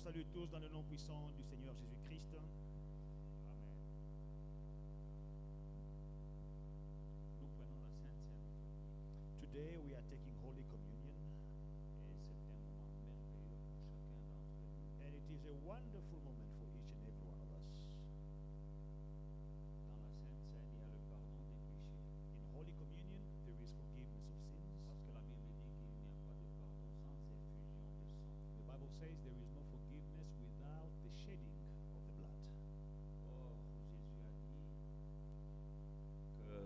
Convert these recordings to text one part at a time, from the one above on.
salue tous dans le nom puissant du Seigneur Jésus-Christ. Amen. Nous prenons la Sainte Seine. Today we are taking Holy Communion, Et c'est un moment merveilleux pour chacun d'entre nous. and it is a wonderful moment for each and every one of us. Dans la Sainte Seine, il y a le pardon des péchés. In Holy Communion, there is forgiveness of sins. Parce que la Bible dit qu'il n'y a pas de pardon sans effusion de sang. The Bible says there is no forgiveness without the shedding of the blood. Or, Jésus a dit que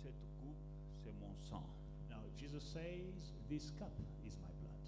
cette coupe, c'est mon sang. Now, Jesus says, this cup is my blood.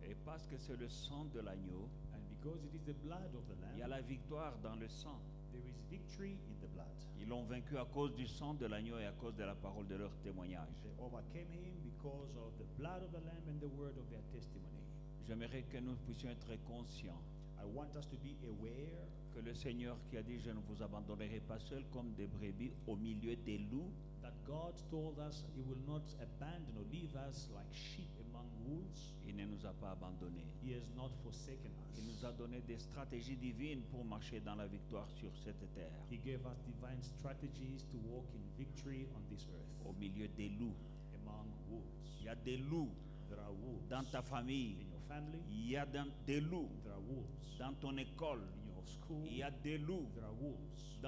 Et parce que c'est le sang de l'agneau, And because it is the blood of the il y a Lamb, la victoire dans le sang. there is victory in the blood. Ils l'ont vaincu à cause du sang de l'agneau et à cause de la parole de leur témoignage. They overcame him because of the blood of the Lamb and the word of their testimony. J'aimerais que nous puissions être conscients I want us to be aware que le Seigneur qui a dit « Je ne vous abandonnerai pas seul comme des brebis au milieu des loups », that God told us he will not abandon or leave us like sheep among wolves. il ne nous a pas abandonnés. He has not forsaken Il nous us. a donné des stratégies divines pour marcher dans la victoire sur cette terre, He gave us divine strategies to walk in victory on this au earth milieu des loups. among wolves. Il y a des loups There are wolves dans ta famille. in your family. Il y a des loups There are wolves dans ton école. in your school. Il y a des loups There are wolves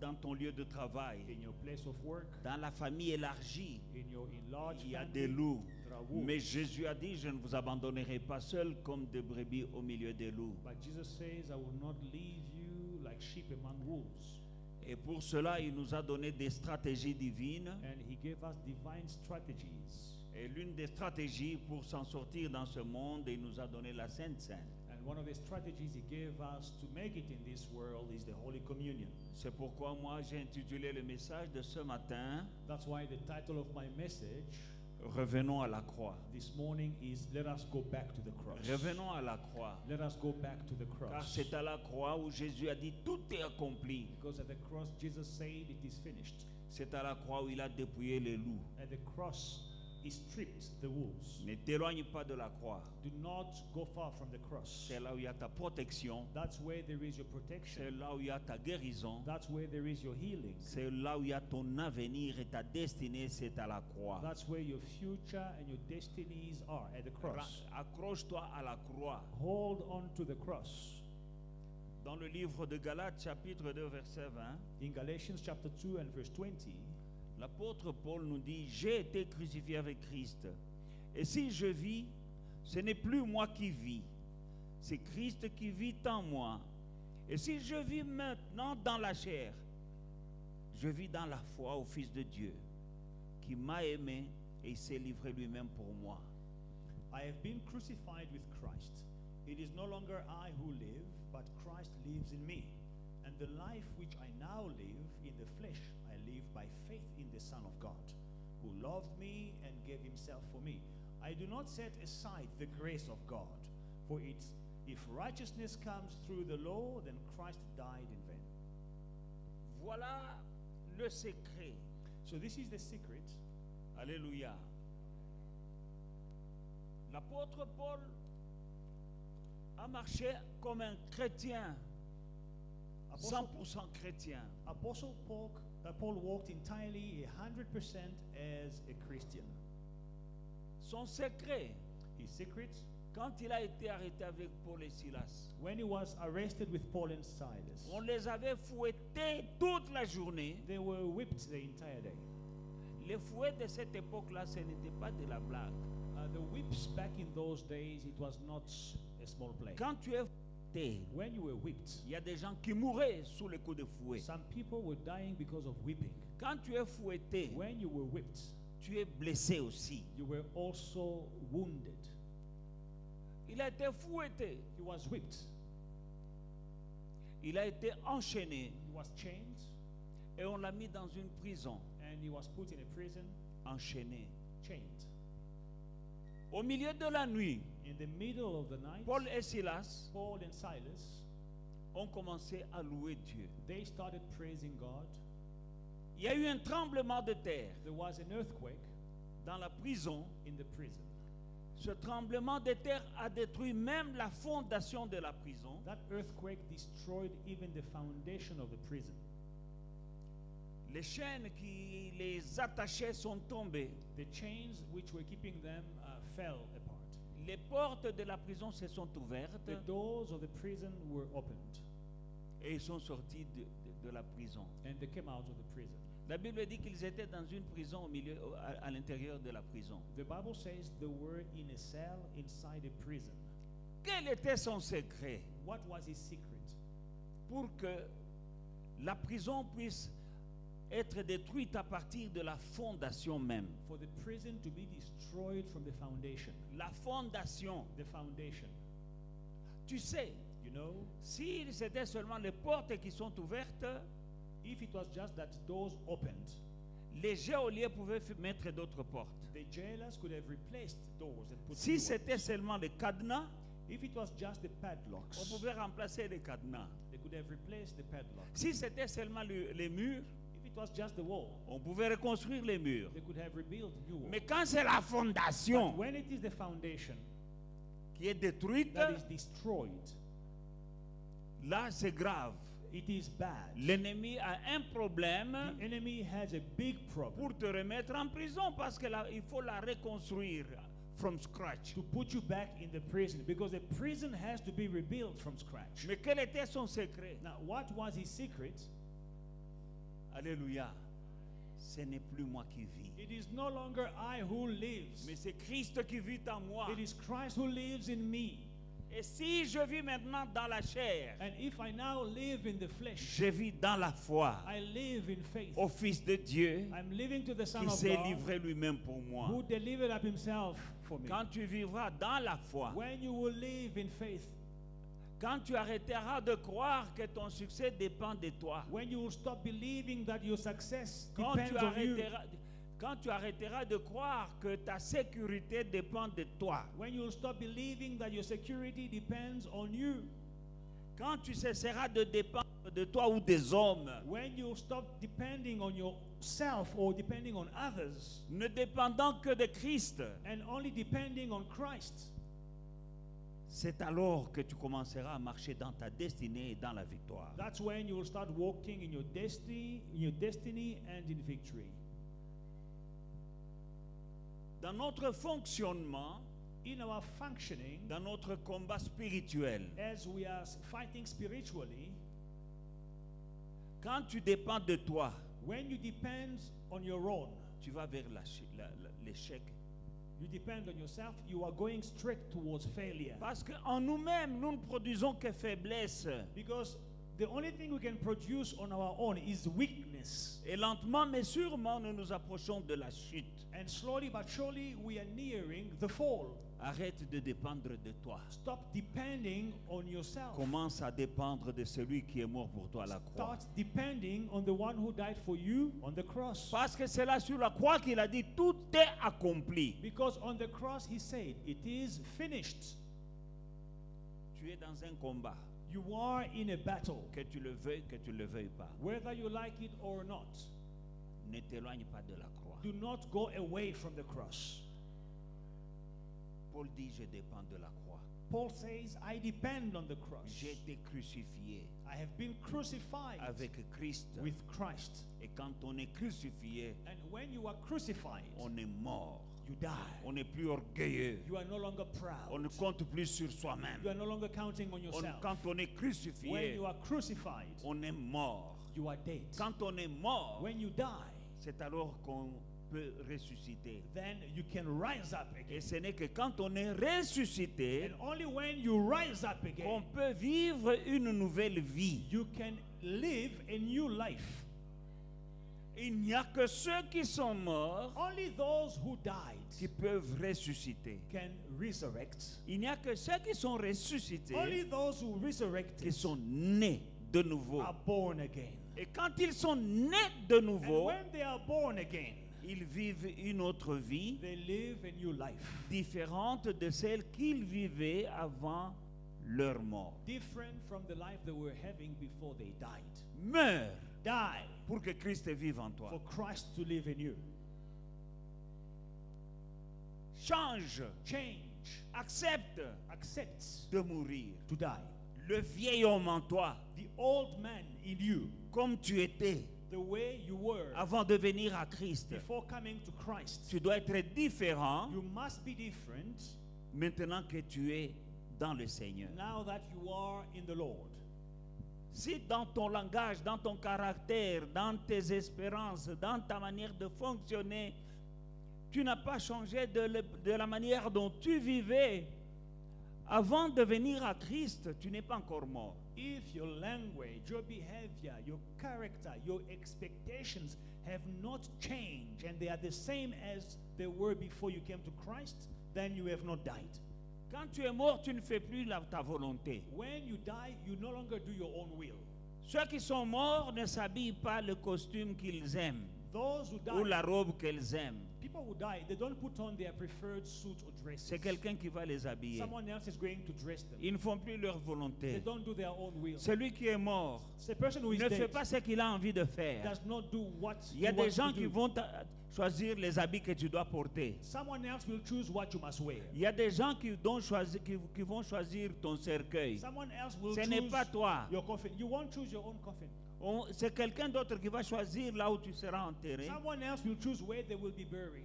dans ton lieu de travail. in your place of work, Dans la famille élargie, in your enlarged il y a family. des loups. There are wolves. Mais Jésus a dit, je ne vous abandonnerai pas seul comme des brebis au milieu des loups. But Jesus says, I will not leave you like sheep among wolves. Et pour cela, il nous a donné des stratégies divines. And he gave us divine strategies. Et l'une des stratégies pour s'en sortir dans ce monde, il nous a donné la Sainte Seine. And one of the strategies he gave us to make it in this world is the Holy Communion. C'est pourquoi moi j'ai intitulé le message de ce matin, That's why the title of my message Revenons à la croix. this morning is Let Us Go Back to the Cross. Revenons à la croix. Let us go back to the Car cross. c'est à la croix où Jésus a dit tout est accompli. Because at the cross, Jesus said it is finished. C'est à la croix où il a dépouillé les loups. At the cross, he stripped the wolves. Ne t'éloigne pas de la croix. Do not go far from the cross. C'est là où il y a ta protection. That's where there is your C'est protection. là où il y a ta guérison. That's where there is your healing. C'est là où il y a ton avenir et ta destinée, c'est à la croix. That's where your future and your destinies are, at the cross. Accroche-toi à la croix. Hold on to the cross. Dans le livre de Galates, chapitre 2, verset 20, In Galatians chapter 2 and verse 20, l'apôtre Paul nous dit, j'ai été crucifié avec Christ. Et si je vis, ce n'est plus moi qui vis, c'est Christ qui vit en moi. Et si je vis maintenant dans la chair, je vis dans la foi au Fils de Dieu, qui m'a aimé et s'est livré lui-même pour moi. I have been crucified with Christ. It is no longer I who live, but Christ lives in me. And the life which I now live in the flesh, I live by faith in the Son of God, who loved me and gave himself for me. I do not set aside the grace of God, for it's, if righteousness comes through the law, then Christ died in vain. Voilà le secret. So this is the secret. Alléluia. L'apôtre Paul a marché comme un chrétien, Apostle, 100% chrétien. Apostle Paul walked entirely 100% as a Christian. Son secret, His secret, quand il a été arrêté avec Paul et Silas, when he was arrested with Paul and Silas, on les avait fouettés toute la journée. they were whipped the entire day. Les fouets de cette époque-là, ce n'était pas de la blague. The whips back in those days, it was not a small play. Quand tu es fouetté, When you were whipped, il y a des gens qui mouraient sous les coups de fouet. some people were dying because of whipping. Quand tu es fouetté, When you were whipped, tu es blessé aussi. you were also wounded. Il a été fouetté, He was whipped. il a été enchaîné He was chained, et on l'a mis dans une prison, and he was put in a prison, enchaîné. chained. Au milieu de la nuit, In the middle of the night, Paul et Silas Paul and Silas, ont commencé à louer Dieu. they started praising God. Il y a eu un tremblement de terre There was an earthquake dans la prison. in the prison. Ce tremblement de terre a détruit même la fondation de la prison. That earthquake destroyed even the foundation of the prison. Les chaînes qui les attachaient sont tombées. The chains which were keeping them fell apart. Les portes de la prison se sont ouvertes The doors of the prison were opened, et ils sont sortis de la prison. and they came out of the prison. La Bible dit qu'ils étaient dans une prison à l'intérieur de la prison. The Bible says they were in a cell inside a prison. Quel était son secret What was his secret? pour que la prison puisse être détruite à partir de la fondation même? For the prison to be destroyed from the foundation. La fondation. The foundation. Tu sais, You know, si c'était seulement les portes qui sont ouvertes, if it was just that doors opened, les geôliers pouvaient mettre d'autres portes. the jailers could have replaced doors and put Si new c'était ones. seulement les cadenas, If it was just the on padlocks, pouvait remplacer les cadenas. they could have replaced the padlocks. Si c'était seulement les murs, If it was just the wall, on pouvait reconstruire les murs. they could have rebuilt new walls. Mais quand c'est la But fondation when it is the foundation qui est détruite, that is destroyed, là c'est grave. it is bad. L'ennemi a un problème The enemy has a big problem pour te remettre en prison parce qu'il faut la reconstruire from scratch. to put you back in the prison, because the prison has to be rebuilt from scratch. Mais quel était son secret? Now, what was his secret? Alléluia. Ce n'est plus moi qui vis, It is no longer I who lives. mais c'est Christ qui vit en moi. It is Christ who lives in me. Et si je vis maintenant dans la chair, And if I now live in the flesh, je vis dans la foi I live in faith. au Fils de Dieu I'm living to the Son qui of s'est God, livré lui-même pour moi. who delivered up himself for me. Quand tu vivras dans la foi, When you will live in faith, quand tu arrêteras de croire que ton succès dépend de toi, when you will stop believing that your success quand depends tu on you, arrêteras de croire que ta sécurité dépend de toi, when you will stop believing that your security depends on you, quand tu cesseras de dépendre de toi ou des hommes, when you will stop depending on yourself or depending on others ne dépendant que de Christ, and only depending on Christ, c'est alors que tu commenceras à marcher dans ta destinée et dans la victoire. that's when you will start walking in your destiny and in victory. Dans notre fonctionnement, In our functioning, dans notre combat spirituel, as we are fighting spiritually, quand tu dépends de toi, when you depend on your own, tu vas vers l'échec. you depend on yourself, you are going straight towards failure. Parce qu'en nous-mêmes, nous ne produisons que faiblesse. Because the only thing we can produce on our own is weakness. Et lentement mais sûrement, nous nous approchons de la chute. And slowly but surely, we are nearing the fall. Arrête de dépendre de toi. Stop depending on yourself. Commence à dépendre de celui qui est mort pour toi à la croix. Start depending on the one who died for you on the cross. Parce que c'est là sur la croix qu'il a dit tout est accompli. Because on the cross he said, it is finished. Tu es dans un combat, You are in a battle. que tu le veuilles, que tu ne le veuilles pas. Whether you like it or not, Ne t'éloigne pas de la croix. do not go away from the cross. Paul dit, je dépends de la croix. Paul says, I depend on the cross. J'ai été crucifié I have been crucified avec Christ. with Christ. Et quand on est crucifié, And when you are crucified, on est mort. you die. On n'est plus orgueilleux. You are no longer proud. On ne compte plus sur soi-même. You are no longer counting on On- yourself. quand on est When crucifié, you are crucified, on est mort. you are dead. Quand on est mort, When you die, c'est alors qu'on peut ressusciter. then you can rise up Et again. ce n'est que quand on est ressuscité And only when you rise up qu'on again, peut vivre une nouvelle vie. you can live a new life. Il n'y a que ceux qui sont morts Only those who died qui peuvent ressusciter. can resurrect. Il n'y a que ceux qui sont ressuscités Only those who resurrected qui sont nés de nouveau. are born again. Et quand ils sont nés de And nouveau, when they are born again, ils vivent une autre vie they live a new life, différente de celle qu'ils vivaient avant leur mort. different from the life they were having before they died. Meurs Die pour que Christ vive en toi. for Christ to live in you. Change Change accepte accepts de mourir. to die. Le vieil homme en toi, The old man in you, comme tu étais the way you were avant de venir à Christ, before coming to Christ, tu dois être différent you must be different maintenant que tu es dans le Seigneur. now that you are in the Lord. Si dans ton langage, dans ton caractère, dans tes espérances, dans ta manière de fonctionner, tu n'as pas changé de la manière dont tu vivais avant de venir à Christ, tu n'es pas encore mort. If your language, your behavior, your character, your expectations have not changed and they are the same as they were before you came to Christ, then you have not died. Quand tu es mort, tu ne fais plus ta volonté. When you die, you no longer do your own will. Ceux qui sont morts ne s'habillent pas le costume qu'ils aiment Those who ou die, la robe qu'ils aiment. people who die, they don't put on their preferred suit or dresses. C'est quelqu'un qui va les habiller. Someone else is going to dress them. Ils ne font plus leur They volonté. don't do their own will. Celui qui est mort The person who is ne fait dead pas ce qu'il a envie de faire. does not do what Il y he a des wants gens to qui do. vont choisir les habits que tu dois porter. Someone else will choose what you must wear. Il y a des gens qui vont choisir ton cercueil. Someone else will Ce n'est choose pas toi. your coffin. You won't choose your own coffin. C'est quelqu'un d'autre qui va choisir là où tu seras enterré. Someone else will choose where they will be buried.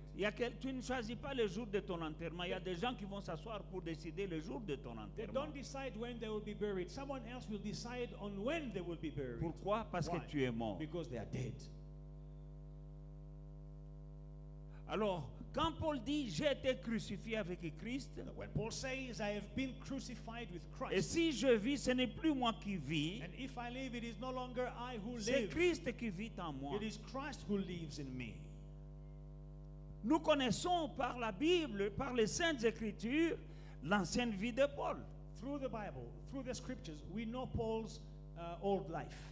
Tu ne choisis pas le jour de ton enterrement. Il y a des gens qui vont s'asseoir pour décider le jour de ton They enterrement. don't decide when they will be buried. Someone else will decide on when they will be buried. Pourquoi? Parce Why? que tu es mort. Because they are dead. Alors, quand Paul dit j'ai été crucifié avec Christ, When Paul says, I have been crucified with et Christ, si je vis, ce n'est plus moi qui vis, and if I live, it is no longer I who c'est live. Christ qui vit en moi. It is Christ who lives in me. Nous connaissons par la Bible, par les Saintes Écritures, l'ancienne vie de Paul. Through the Bible, through the scriptures, we know Paul's old life.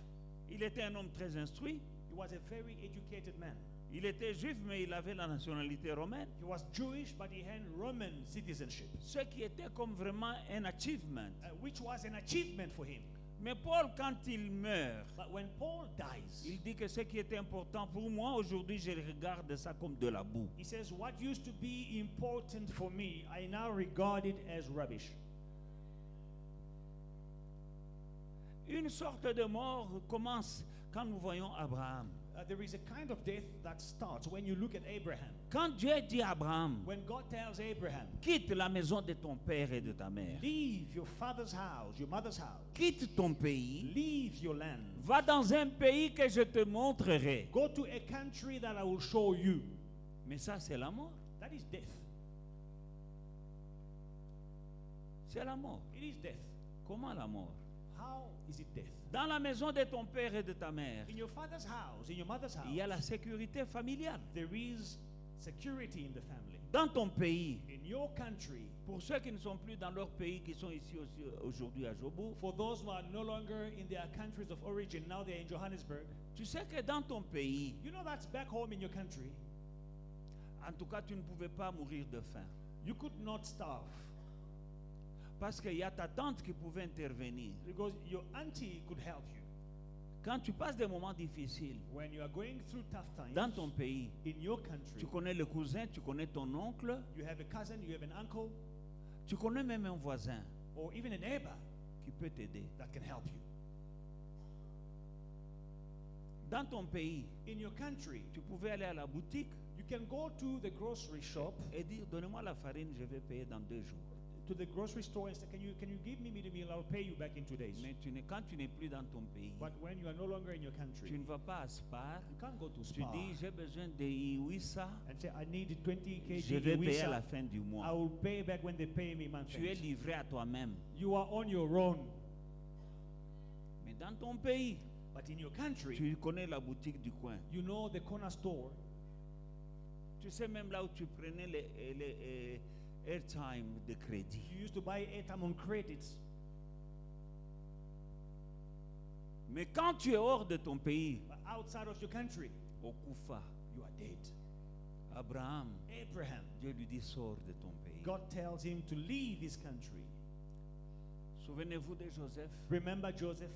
Il était un homme très instruit. He was a very educated man. Il était juif, mais il avait la nationalité romaine. He was Jewish, but he had Roman citizenship, Ce qui était comme vraiment un achievement. which was an achievement for him. Mais Paul, quand il meurt, But when Paul dies, il dit que ce qui était important pour moi, aujourd'hui, je regarde ça comme de la boue. he says, what used to be important for me, I now regard it as rubbish. Une sorte de mort commence quand nous voyons Abraham. There is a kind of death that starts when you look at Abraham. Quand Dieu dit à Abraham, When God tells Abraham, quitte la maison de ton père et de ta mère, leave your father's house, your mother's house, quitte ton pays, leave your land, va dans un pays que je te montrerai. go to a country that I will show you. Mais ça, c'est la mort. That is death. C'est la mort. It is death. Comment la mort? How is it death? Dans la maison de ton père et de ta mère, In your father's house, in your mother's house, il y a la sécurité familiale. there is security in the family. Dans ton pays, In your country, pour ceux qui ne sont plus dans leur pays, qui sont ici aussi aujourd'hui à Jobourg, for those who are no longer in their countries of origin, now they're in Johannesburg. tu sais que dans ton pays, You know that's back home in your country. en tout cas, tu ne pouvais pas mourir de faim. You could not starve Parce qu'il y a ta tante qui pouvait intervenir. because your auntie could help you. Quand tu passes des moments difficiles When you are going through tough times dans ton pays, in your country, tu connais le cousin, tu connais ton oncle, you have a cousin, you have an uncle, tu connais même un voisin or even a neighbor qui peut t'aider. that can help you. Dans ton pays, In your country, tu pouvais aller à la boutique you can go to the grocery shop, et dire donnez-moi la farine, je vais payer dans 2 jours. to the grocery store and say, can you give me the meal? I'll pay you back in 2 days. Mais quand tu n'es plus dans ton pays, But when you are no longer in your tu country, ne vas pas à Spar, you can't go to tu Spar dis j'ai besoin de Iwisa, and say, I need 20 kg. je vais payer à Iwisa. la fin du I mois. will pay back when they pay me month Tu es end. livré à toi-même. You are on your own. Mais dans ton pays, But in your country, tu connais la boutique du coin. you know the corner store. Tu sais même là où tu prenais les airtime de crédit. You used to buy airtime on credit. Mais quand tu es hors de ton pays, But outside of your country, au Koufa, you are dead. Abraham, Abraham, Dieu lui dit sors de ton pays. God tells him to leave his country. Souvenez-vous de Joseph. Remember Joseph?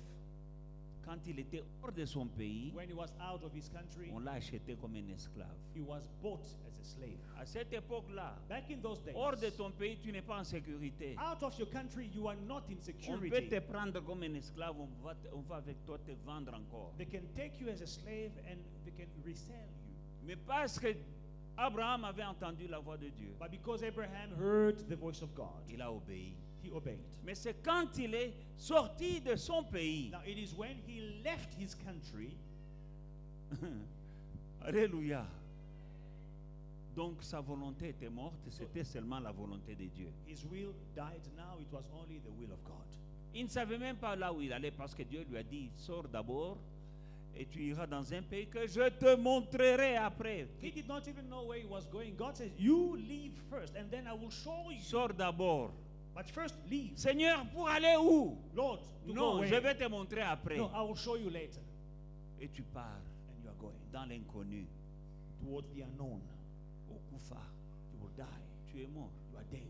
quand il était hors de son pays, when he was out of his country, on l'a acheté comme un esclave. he was bought as a slave. À cette époque-là, Back in those days, hors de ton pays, tu n'es pas en sécurité. out of your country, you are not in On peut security. te prendre comme un esclave, on va avec toi te vendre encore. They can take you as a slave and they can resell you. Mais parce que Abraham avait entendu la voix de Dieu, But because Abraham heard the voice of God, il a obéi. he obeyed. Mais c'est quand il est sorti de son pays. Now it is when he left his country, Alléluia. Donc sa volonté était morte, c'était seulement la volonté de Dieu. his will died. Now it was only the will of God. Il ne savait même pas là où il allait parce que Dieu lui a dit, sors d'abord et tu iras dans un pays que je te montrerai après. He did not even know where he was going. God says, you leave first and then I will show you. Sors d'abord. But first leave. Seigneur, pour aller où? Lord, to go Non, where? je vais te montrer après. No, I will show you later. Et tu pars And you are going dans l'inconnu, towards the unknown. au Koufa. You will die. Tu es mort, You are dead.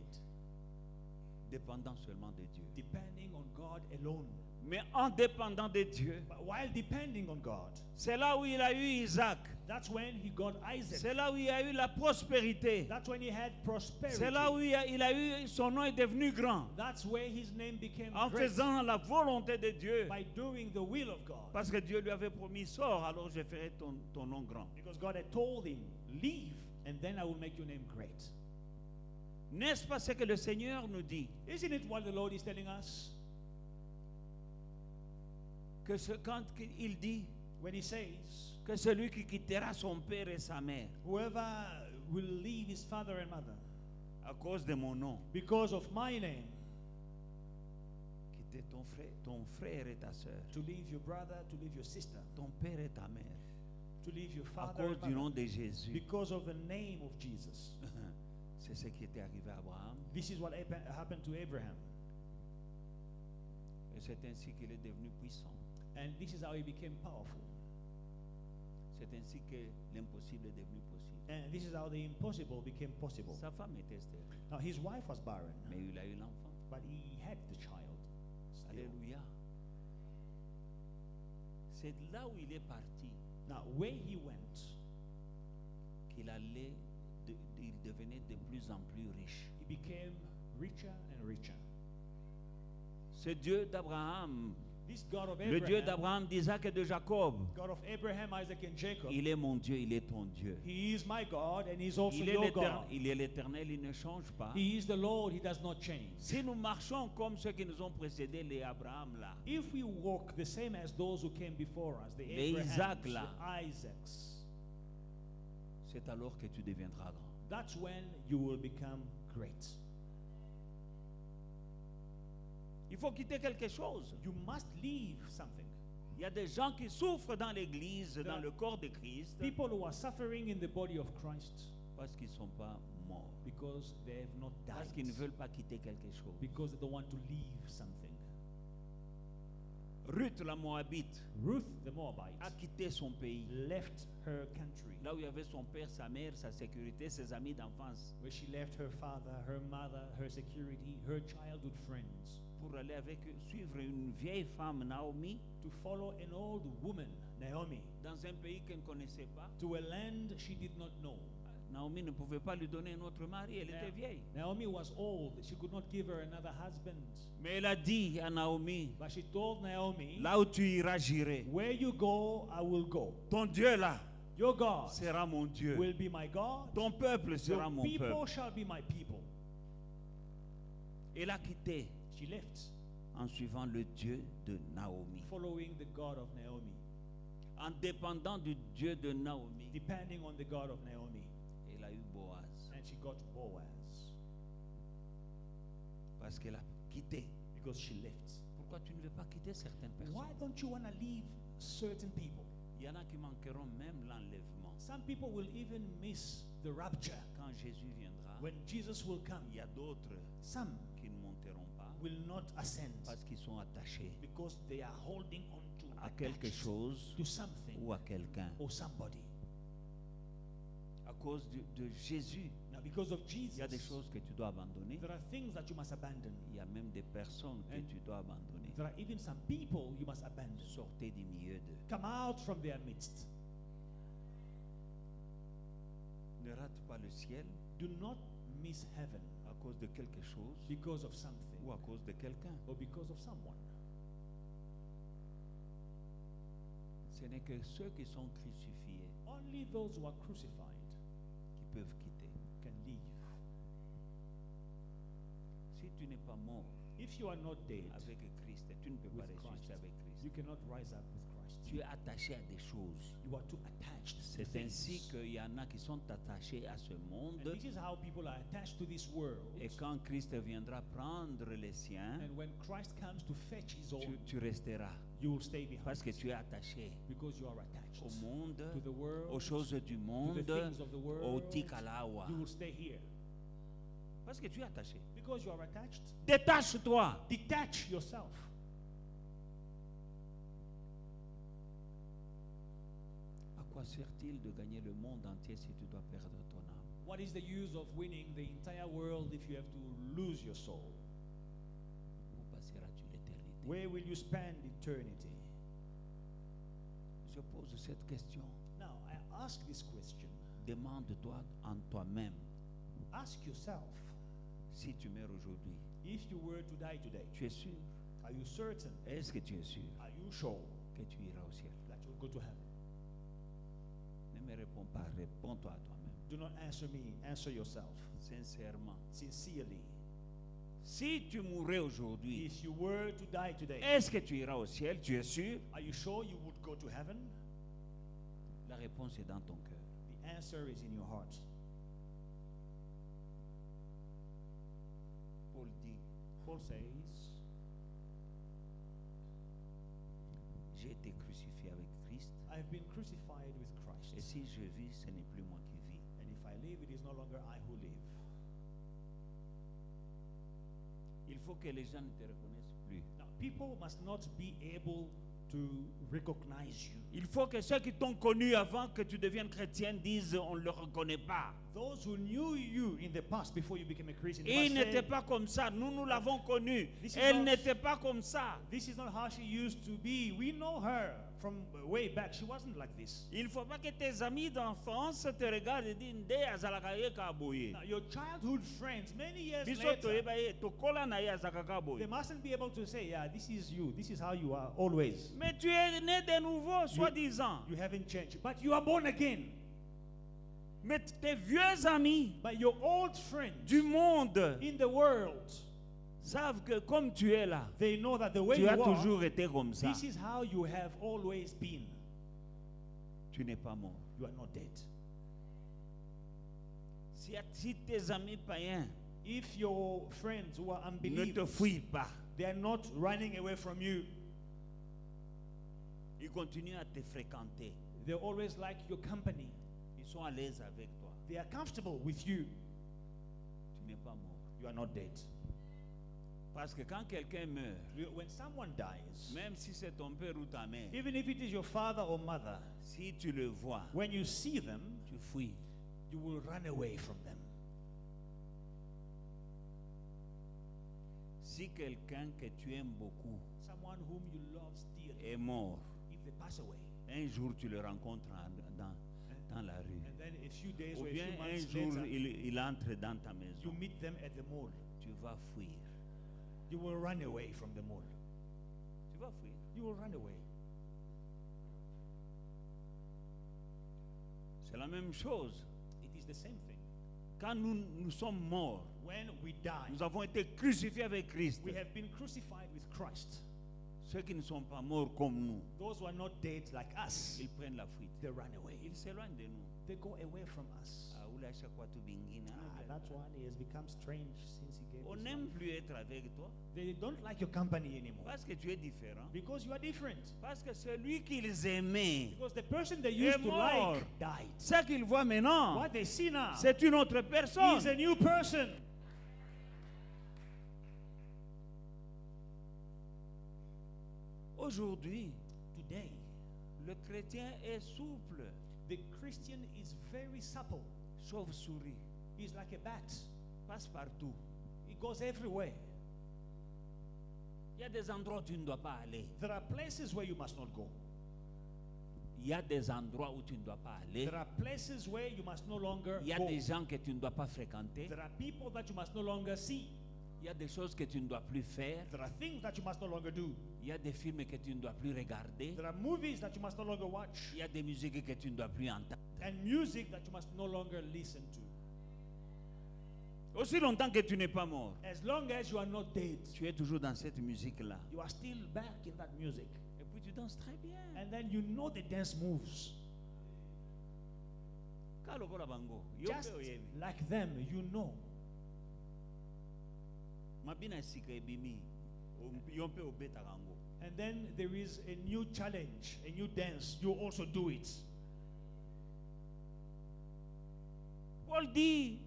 dépendant seulement de Dieu. Depending on God alone. Mais en dépendant de Dieu, But while depending on God, c'est là où il a eu Isaac. that's when he got Isaac. C'est là où il a eu la prospérité. That's when he had prosperity. C'est là où il a eu, son nom est devenu grand. That's where his name became En great. faisant la volonté de Dieu. By doing the will of God. Parce que Dieu lui avait promis, sors, alors je ferai ton nom grand. Because God had told him, leave, and then I will make your name great. N'est-ce pas ce que le Seigneur nous dit? Isn't it what the Lord is telling us? Que quand il dit When he says, que celui qui quittera son père et sa mère whoever will leave his father and mother à cause de mon nom, because of my name, quitter ton frère et ta sœur, to leave your brother, to leave your sister, ton père et ta mère, to leave your à father cause and du nom mother, de Jésus. because of the name of Jesus. C'est ce qui était arrivé à Abraham. This is what happened to Abraham. Et c'est ainsi qu'il est devenu puissant. And this is how he became powerful. C'est ainsi que l'impossible est devenu possible. And this is how the impossible became possible. Sa femme était stérile, Now his wife was barren, mais il a eu l'enfant. but he had the child. Still. Alléluia. C'est là où il est parti Now where he went, qu'il allait, il devenait de plus en plus riche. he became richer and richer. Ce Dieu d'Abraham, This God of le Dieu Abraham, d'Abraham, d'Isaac et de Jacob, God of Abraham, Isaac, and Jacob, il est mon Dieu, il est ton Dieu. he is my God and he's also Il est your God. l'éternel, il ne change pas. He is the Lord, he does not change. Si nous marchons comme ceux qui nous ont précédés, les Abraham là, If we walk the same as those who came before us, the Les Abrahams, Isaac, the là. Isaacs, c'est alors que tu deviendras grand. that's when you will become great. Il faut quitter quelque chose. You must leave something. Il y a des gens qui souffrent dans l'église, dans There- le corps de Christ, People who are suffering in the body of Christ parce qu'ils ne sont pas morts. because they have not Parce died. qu'ils ne veulent pas quitter quelque chose. Because they don't want to leave something. Ruth la Moabite Ruth the Moabite a quitté son pays. left her country, Là où il y avait son père, sa mère, sa sécurité, ses amis d'enfance, where she left her father, her mother, her security, her childhood friends, pour aller suivre une vieille femme, Naomi, to follow an old woman, Naomi, dans un pays qu'elle ne connaissait pas. to a land she did not know. Naomi ne pouvait pas lui donner un autre mari, elle était vieille. Naomi was old. She could not give her another husband. Mais elle a dit à Naomi, But she told Naomi, là où tu iras, j'irai. where you go, I will go. Ton Dieu là Your God sera mon Dieu. will be my God. Ton peuple sera Your mon people peuple. shall be my people. Elle a quitté She left, en suivant le Dieu de Naomi. following the God of Naomi, En dépendant du Dieu de Naomi, depending on the God of Naomi. elle a eu Boaz. And she got Boaz Parce qu'elle a quitté. because she left. Pourquoi tu ne veux pas quitter certaines personnes? Why don't you want to leave certain people? Il y en a qui manqueront même l'enlèvement. Some people will even miss the rapture. Quand Jésus viendra, When Jesus will come, il y a d'autres some qui ne monteront pas will not ascend parce qu'ils sont attachés because they are holding on to à quelque attached chose to something ou à quelqu'un. or somebody. À cause de Jésus, Now, because of il y a des Jesus, choses que tu dois abandonner. there are things that you must abandon. Il y a même des personnes que And tu dois abandonner. There are even some people you must abandon. Sortez du milieu d'eux. Come out from their midst. Ne rate pas le ciel Do not miss heaven à cause de quelque chose because of something ou à cause de quelqu'un. or because of someone. Ce n'est que ceux qui sont crucifiés Only those who are crucified qui peuvent quitter. can leave. Si tu n'es pas mort If you are not dead avec Christ, tu ne peux pas with Christ, ressusciter avec you Christ. cannot rise up with Christ. Tu es attaché à des choses. You are too attached to C'est things. ainsi qu'il y en a qui sont attachés à ce And monde. this is how people are attached to this world. Et quand Christ viendra prendre les siens, And when Christ comes to fetch his own, tu resteras. you will stay behind Parce que tu es attaché because you are attached au monde, to the world, aux choses du to monde, the things of the au world. tikalawa. You will stay here Parce que tu es attaché. because you are attached. Détache-toi. Detach yourself. À quoi sert-il de gagner le monde entier si tu dois perdre ton âme? What is the use of winning the entire world if you have to lose your soul? Où passeras-tu l'éternité? Where will you spend eternity? Je pose cette question. Now, I ask this question. Demande-toi en toi-même, Ask yourself, si tu meurs aujourd'hui, if you were to die today, tu es sûr? are you certain? Est-ce que tu es sûr Are you sure que tu iras au ciel? that you'll go to heaven? Ne me réponds pas, réponds-toi à toi-même. Do not answer me, answer yourself. Sincèrement. Sincerely. Si tu mourrais aujourd'hui, If you were to die today, est-ce que tu iras au ciel? Tu es sûr? are you sure you would go to heaven? La réponse est dans ton cœur. The answer is in your heart. Paul dit, Paul says, j'ai été crucifié avec Christ. I've been crucified with Christ. Et si je vis, ce n'est plus moi qui vis. And if I live, it is no longer I who live. Il faut que les gens ne te reconnaissent plus. Now, people must not be able to recognize you. Il faut que ceux qui t'ont connu avant que tu deviennes chrétien disent on ne le reconnaît pas. Those who knew you in the past before you became a Christian, Il must n'était say, pas comme ça. Nous l'avons connu. This is Elle not- n'était pas comme ça. this is not how she used to be. We know her from way back. She wasn't like this. Il ne faut pas que tes amis d'enfance te regardent et disent Nde azalaka ye ka boye. Now, your childhood friends, many years Biso later, toyeba ye tokola na ye azalaka ka boye. they mustn't be able to say, yeah, this is you. This is how you are always. Mais tu es né de nouveau, soi-disant. You haven't changed. But you are born again. Mais tes vieux amis But your old friends du monde in the world, savent que comme tu es là, they know that the way tu you as are, toujours été comme ça. this is how you have always been. Tu n'es pas mort. You are not dead. Si tes amis païens If your friends who are ne te unbelievers, fuient pas, they are not running away from you, ils continuent à te fréquenter. they always like your company. Ils sont à l'aise avec toi. They are comfortable with you. Tu n'es pas mort. You are not dead. Parce que quand quelqu'un meurt, When someone dies, même si c'est ton père ou ta mère, even if it is your father or mother, si tu le vois, when you see them, tu fuis. you will run away from them. Si quelqu'un que tu aimes beaucoup Someone whom you love dearly, est mort, if they pass away, un jour tu le rencontres dans la rue. and then a few days Ou or a bien few un months jour later, il entre dans ta you maison. meet them at the mall. Tu vas fuir. You will run away from the mall. Tu vas fuir. You will run away. C'est la même chose. It is the same thing. Quand nous sommes morts, When we die, nous avons été crucifiés avec Christ. we have been crucified with Christ. Ceux qui ne sont pas morts comme nous, Those who are not dead like us, ils prennent la fuite. they run away. Ils s'éloignent de nous. They go away from us. Ah, oula, chaque fois tu bingines. That one has become strange since he gave On his n'aime life. plus être avec toi They don't like your company anymore parce que tu es différent. because you are different. Parce que celui qu'ils aimaient, Because the person they used to mort. like died. ce qu'ils voient maintenant, What they see now, c'est une autre he personne. is a new person. Aujourd'hui, Today, le chrétien est souple. The Christian is very supple. Chauve-souris. He's like a bat. Passe partout. He goes everywhere. Il y a des endroits où tu ne dois pas aller. There are places where you must not go. Il y a des endroits où tu ne dois pas aller. There are places where you must no longer Il y a go. des gens que tu ne dois pas fréquenter. There are people that you must no longer see. Il y a des choses que tu ne dois plus faire. There are things that you must no longer do. Il y a des films que tu ne dois plus regarder. There are movies that you must no longer watch. Il y a des musiques que tu ne dois plus entendre. And music that you must no longer listen to. Aussi longtemps que tu n'es pas mort, As long as you are not dead, tu es toujours dans cette musique-là. you are still back in that music. Et puis tu danses très bien. And then you know the dance moves. Kalokola bango. Just Yope oyebi. like them, you know. Mabina sika ebimi. Yompe obeta bango. And then there is a new challenge, a new dance. You also do it. Paul dit,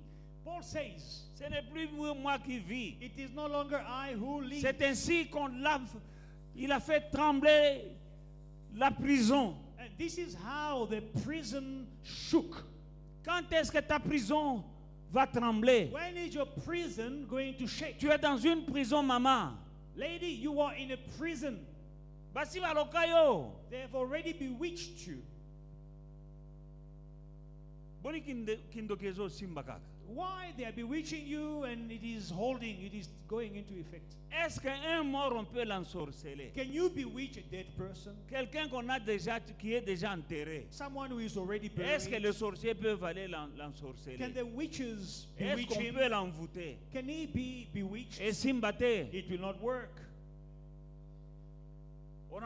Paul says, ce n'est plus moi qui vis. it is no longer I who live. C'est ainsi il a fait trembler la prison. And this is how the prison shook. Quand est-ce que ta prison va trembler? When is your prison going to shake? Tu es dans une prison, maman. Lady, you are in a prison. Basi balokayo. They have already bewitched you. Boni kindokezo simbakaka. Why they are bewitching you and it is going into effect? Est-ce qu'un mort on peut l'ensorceler? Can you bewitch a dead person? Quelqu'un qui est déjà enterré. Someone who is already Est-ce que buried? les sorciers peuvent aller Can l'ensorceler? the witches Est-ce bewitch qu'on him? peut l'envoûter? Can he be bewitched? Et simbate, It will not work. on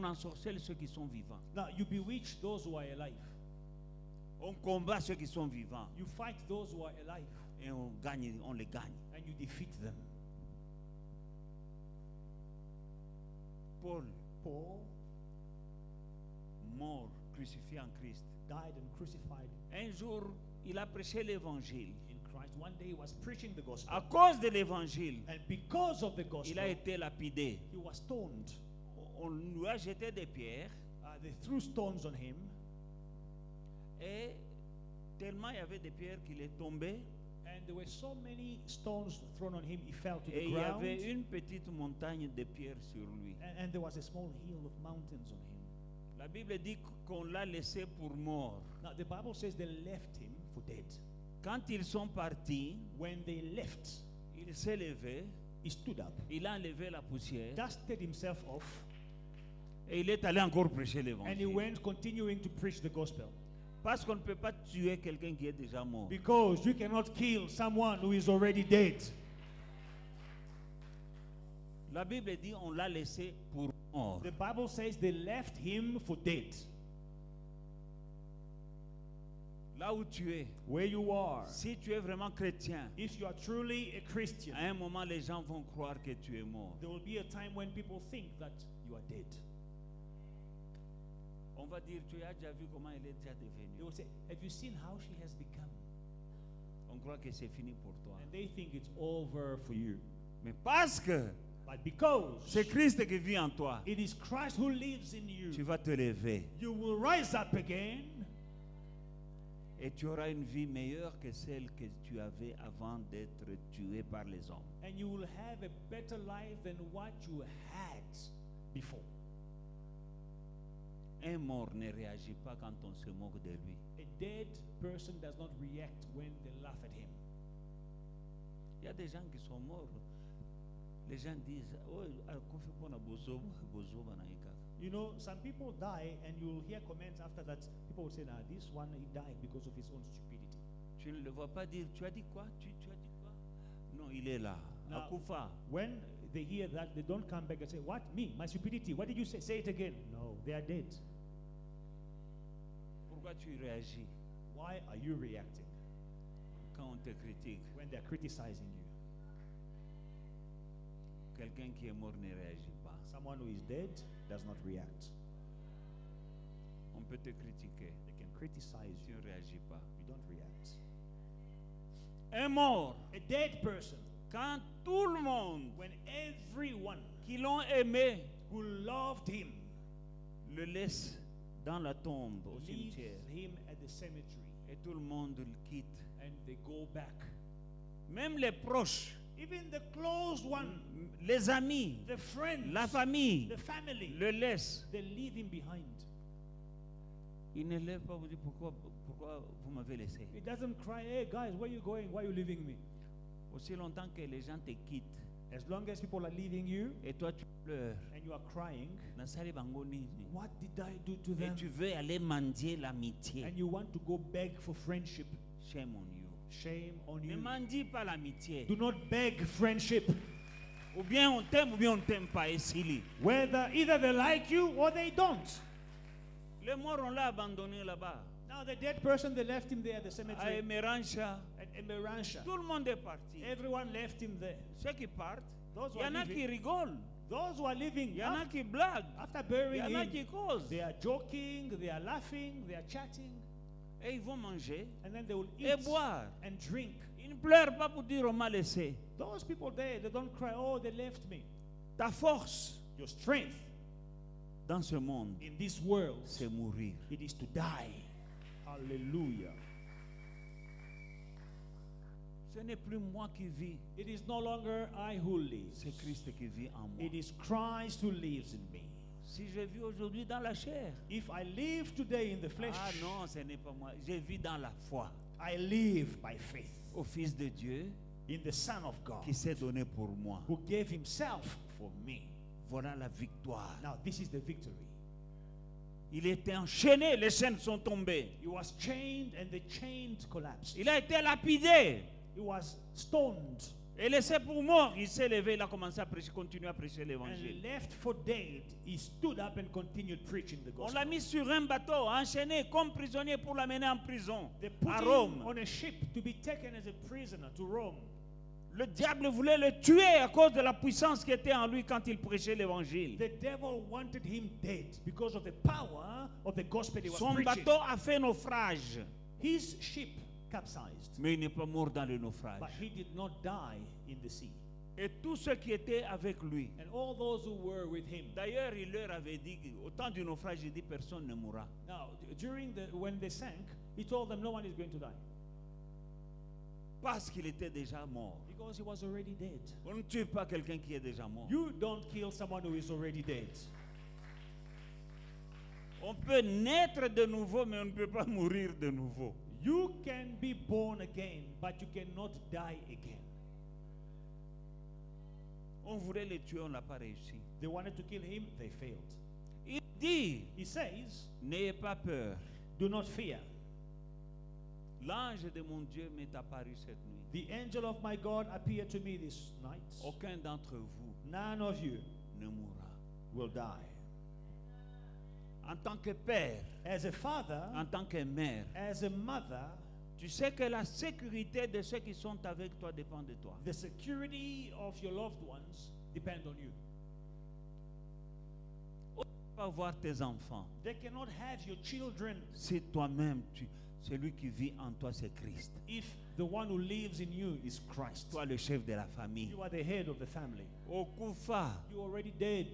ensorcelle ceux qui sont vivants. Now, you bewitch those who are alive. On combat ceux qui sont vivants. You fight those who are alive Et on les gagne. and you defeat them. Paul, Paul mort, crucifié en Christ. died and crucified Un jour, il a prêché l'évangile. in Christ. One day he was preaching the gospel. À cause de l'évangile, And because of the il gospel, a été lapidé. he was stoned. On lui a jeté des pierres. They threw stones on him. Et tellement il y avait des pierres qu'il est tombé. And there were so many stones thrown on him, he fell to Et the il y ground. avait une petite montagne de pierres sur lui. And there was a small hill of mountains on him. La Bible dit qu'on l'a laissé pour mort. Now, the Bible says they left him for dead. Quand ils sont partis, When they left, il s'est levé, he stood up, il a enlevé la poussière dusted himself off, et il est allé encore prêcher and he l'évangile. went continuing to preach the gospel. Parce qu'on ne peut pas tuer quelqu'un qui est déjà mort. Because you cannot kill someone who is already dead. La Bible dit on l'a laissé pour mort. The Bible says they left him for dead. Là où tu es, Where you are, si tu es vraiment chrétien, if you are truly a Christian, à un moment les gens vont croire que tu es mort. there will be a time when people think that you are dead. On va dire, tu as déjà vu comment elle est déjà They devenue. will say, have you seen how she has become? On croit que c'est fini pour toi. And they think it's over for you. Mais parce que But because c'est Christ qui vit en toi, it is Christ who lives in tu you, vas te lever you will rise up again et tu auras une vie meilleure que celle que tu avais avant d'être tué par les hommes. and you will have a better life than what you had before. Un mort ne réagit pas quand on se moque de lui. A dead person does not react when they laugh at him. Il y a des gens qui sont morts. Les gens disent, oh, You know, some people die and you'll hear comments after that. People will say, nah, this one, he died because of his own stupidity. tu ne le vois pas dire, tu as dit quoi? Tu as dit quoi? Non, il est là. Now, Akufa. When they hear that, they don't come back and say, what? Me? My stupidity? What did you say? Say it again. No, they are dead. Pourquoi tu réagis Why are you reacting quand on te critique? when they're criticizing you? Quelqu'un qui est mort ne réagit pas. Someone who is dead does not react. On peut te critiquer. They can criticize Tu you. ne réagis pas. You don't react. Un mort, A dead person, quand tout le monde when everyone qui l'ont aimé who loved him le laisse dans la tombe, au leaves cimetière. him at the cemetery, Et tout le monde le quitte. and they go back. Même les proches, Even the close one, les amis, the friends, la famille, the family, le laissent. they leave him behind. Il ne lève pas, vous dit pourquoi vous m'avez laissé. He doesn't cry, hey guys, where are you going? Why are you leaving me? Aussi longtemps que les gens te quittent As long as people are leaving you et toi tu pleures, and you are crying, nasali bango nini? what did I do to Et them? tu veux aller mendier l'amitié. And you want to go beg for friendship. Shame on you. Shame on Ne you. mendie pas l'amitié. Do not beg friendship. Ou bien on t'aime ou bien on t'aime pas. Et Sili. Whether either they like you or they don't. Les morts on l'a abandonné là-bas. Now the dead person, they left him there at the À cemetery Emerancha, at Emeransha. tout le monde est parti. Everyone left him there. Ceux qui partent, Those il who y are en a qui leaving, rigolent. those who are Il living, y en a qui blaguent. after Il y burying en a him, qui causent. they are joking, they are laughing, they are chatting, Et ils vont manger and then they will et eat boire. and drink. Ils ne pleurent pas pour dire on m'a laissé. Those people there, they don't cry, oh, they left me. Ta force Your strength dans ce monde, in this world, c'est mourir. it is to die. Hallelujah. Ce n'est plus moi qui vis, It is no longer I who lives. c'est Christ qui vit en moi. It is Christ who lives in me. Si je vis aujourd'hui dans la chair, If I live today in the flesh, ah non, ce n'est pas moi. Je vis dans la foi I live by faith au Fils de Dieu in the Son of God qui s'est donné pour moi. who gave himself for me. Voilà la victoire. Now, this is the victory. Il était enchaîné, les chaînes sont tombées. He was chained and the chains collapsed. Il a été lapidé He was stoned et laissé pour mort. Il s'est levé, il a commencé à prêcher, continuer à prêcher and l'évangile. left for dead. He stood up and continued preaching the On gospel. l'a mis sur un bateau, enchaîné comme prisonnier pour l'amener en prison They put à him Rome. on a ship to be taken as a prisoner to Rome. Le diable voulait le tuer à cause de la puissance qui était en lui quand il prêchait l'évangile. The devil wanted him dead because of the power of the gospel he was Son preaching. bateau a fait naufrage, His ship capsized, mais il n'est pas mort dans le naufrage. but he did not die in the sea. Et tous ceux qui étaient avec lui, And all those who were with him. d'ailleurs, il leur avait dit qu'au temps du naufrage, il dit personne ne mourra. Now, when they sank, he told them no one is going to die Parce qu'il était déjà mort. because he was already dead. On ne tue pas quelqu'un qui est déjà mort. You don't kill someone who is already dead. On peut naître de nouveau, mais on ne peut pas mourir de nouveau. You can be born again, but you cannot die again. On voulait le tuer, on n'a pas réussi. They wanted to kill him, they failed. Il dit, He says, n'ayez pas peur. do not fear. L'ange de mon Dieu m'est apparu cette nuit. The angel of my God appeared to me this night. Aucun d'entre vous None of you ne mourra. will die. En tant que père, As a father, en tant que mère, as a mother, tu sais que la sécurité de ceux qui sont avec toi dépend de toi. the security of your loved ones depend on you. Tu peux voir tes enfants. They cannot have your children Si toi-même, celui qui vit en toi, c'est Christ. if the one who lives in you is Christ. Toi, le chef de la famille. You are the head of the family. Au Koufa. You're already dead.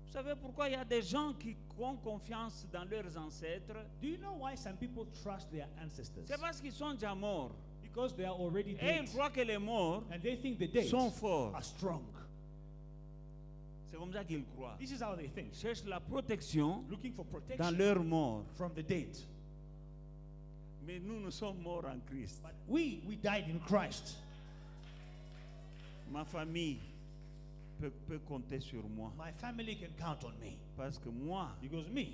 Vous savez pourquoi il y a des gens qui ont confiance dans leurs ancêtres? Do you know why some people trust their ancestors? C'est parce qu'ils sont déjà morts. Because they are already Et dead. ils croient que les morts And they think the dead sont forts. are strong. C'est comme ça qu'ils croient. This is how they think. Ils cherchent la protection Looking for dans protection leur mort. from the dead. Mais nous sommes morts en Christ. But we died in Christ. Ma famille peut compter sur moi. My family can count on me. Parce que moi, Because me,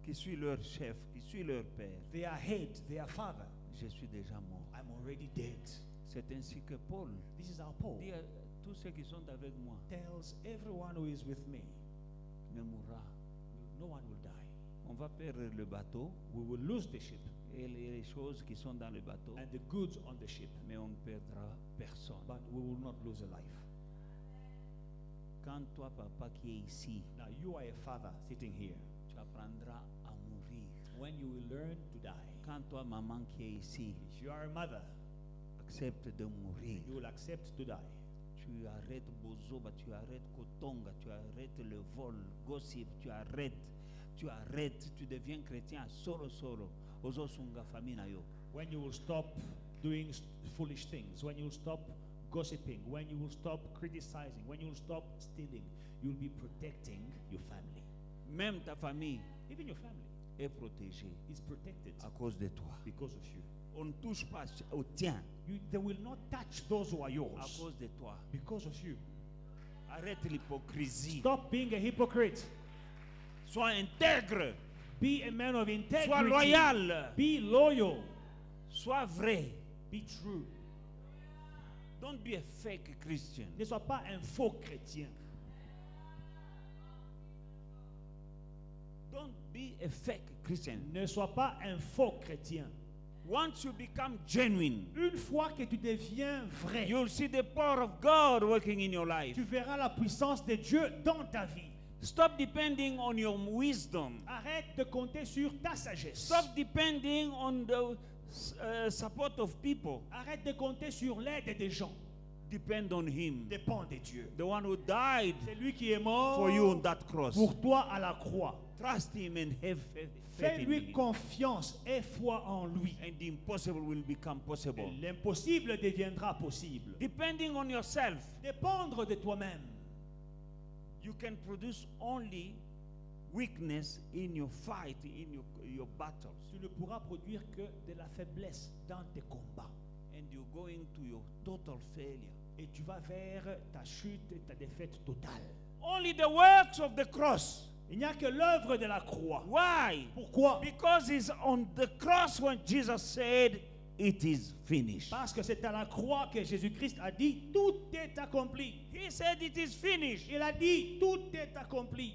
qui suis leur chef, qui suis leur père, they are head, they are father. je suis déjà mort. I'm already dead. C'est ainsi que Paul This is how Paul dit à tous ceux qui sont avec moi, tells everyone who is with me, ne mourra. no one will die. On va perdre le bateau We will lose the ship et les choses qui sont dans le bateau, and the goods on the ship, mais on ne perdra personne. but we will not lose a life. Quand toi, papa qui est ici, Now you are a father sitting here. tu apprendras à mourir. When you will learn to die, Quand toi, maman qui est ici, if you are a mother, accepte de mourir, you will accept to die. tu tu arrêtes Bozoba, tu arrêtes Kotonga, tu arrêtes le vol, gossip, tu arrêtes, tu deviens chrétien solo. Ozosunga famina yo. When you will stop doing foolish things, when you will stop gossiping, when you will stop criticizing, when you will stop stealing, you will be protecting your family. Même ta famille Even your family est protégée is protected à cause de toi. because of you. On ne touche pas au tien They will not touch those who are à yours cause de toi. because of you. Arrête l'hypocrisie. Stop being a hypocrite. Sois intègre. Be a man of integrity. Sois loyal. Be loyal. Sois vrai. Be true. Don't be a fake Christian. Ne sois pas un faux chrétien. Don't be a fake Christian. Ne sois pas un faux chrétien. Once you become genuine, Une fois que tu deviens vrai, you'll see the power of God working in your life. tu verras la puissance de Dieu dans ta vie. Stop depending on your wisdom. Arrête de compter sur ta sagesse. Stop depending on the support of people. Arrête de compter sur l'aide des gens. Depend on Him. Dépends de Dieu. The one who died C'est lui qui est mort for you on that cross. pour toi à la croix. Trust Him and have faith in Fais-lui Him. confiance et foi en lui. And the impossible will become possible. Et l'impossible deviendra possible. Depending on yourself, Dépendre de toi-même. you can produce only weakness in your fight, in your battles. Tu ne pourras produire que de la faiblesse dans tes combats. And you're going to your total failure. Et tu vas vers ta chute et ta défaite totale. Only the works of the cross. Il n'y a que l'œuvre de la croix. Why? Pourquoi? Because it's on the cross when Jesus said, "It is finished." Parce que c'est à la croix que Jésus-Christ a dit, tout est accompli. He said, "It is finished." Il a dit, tout est accompli.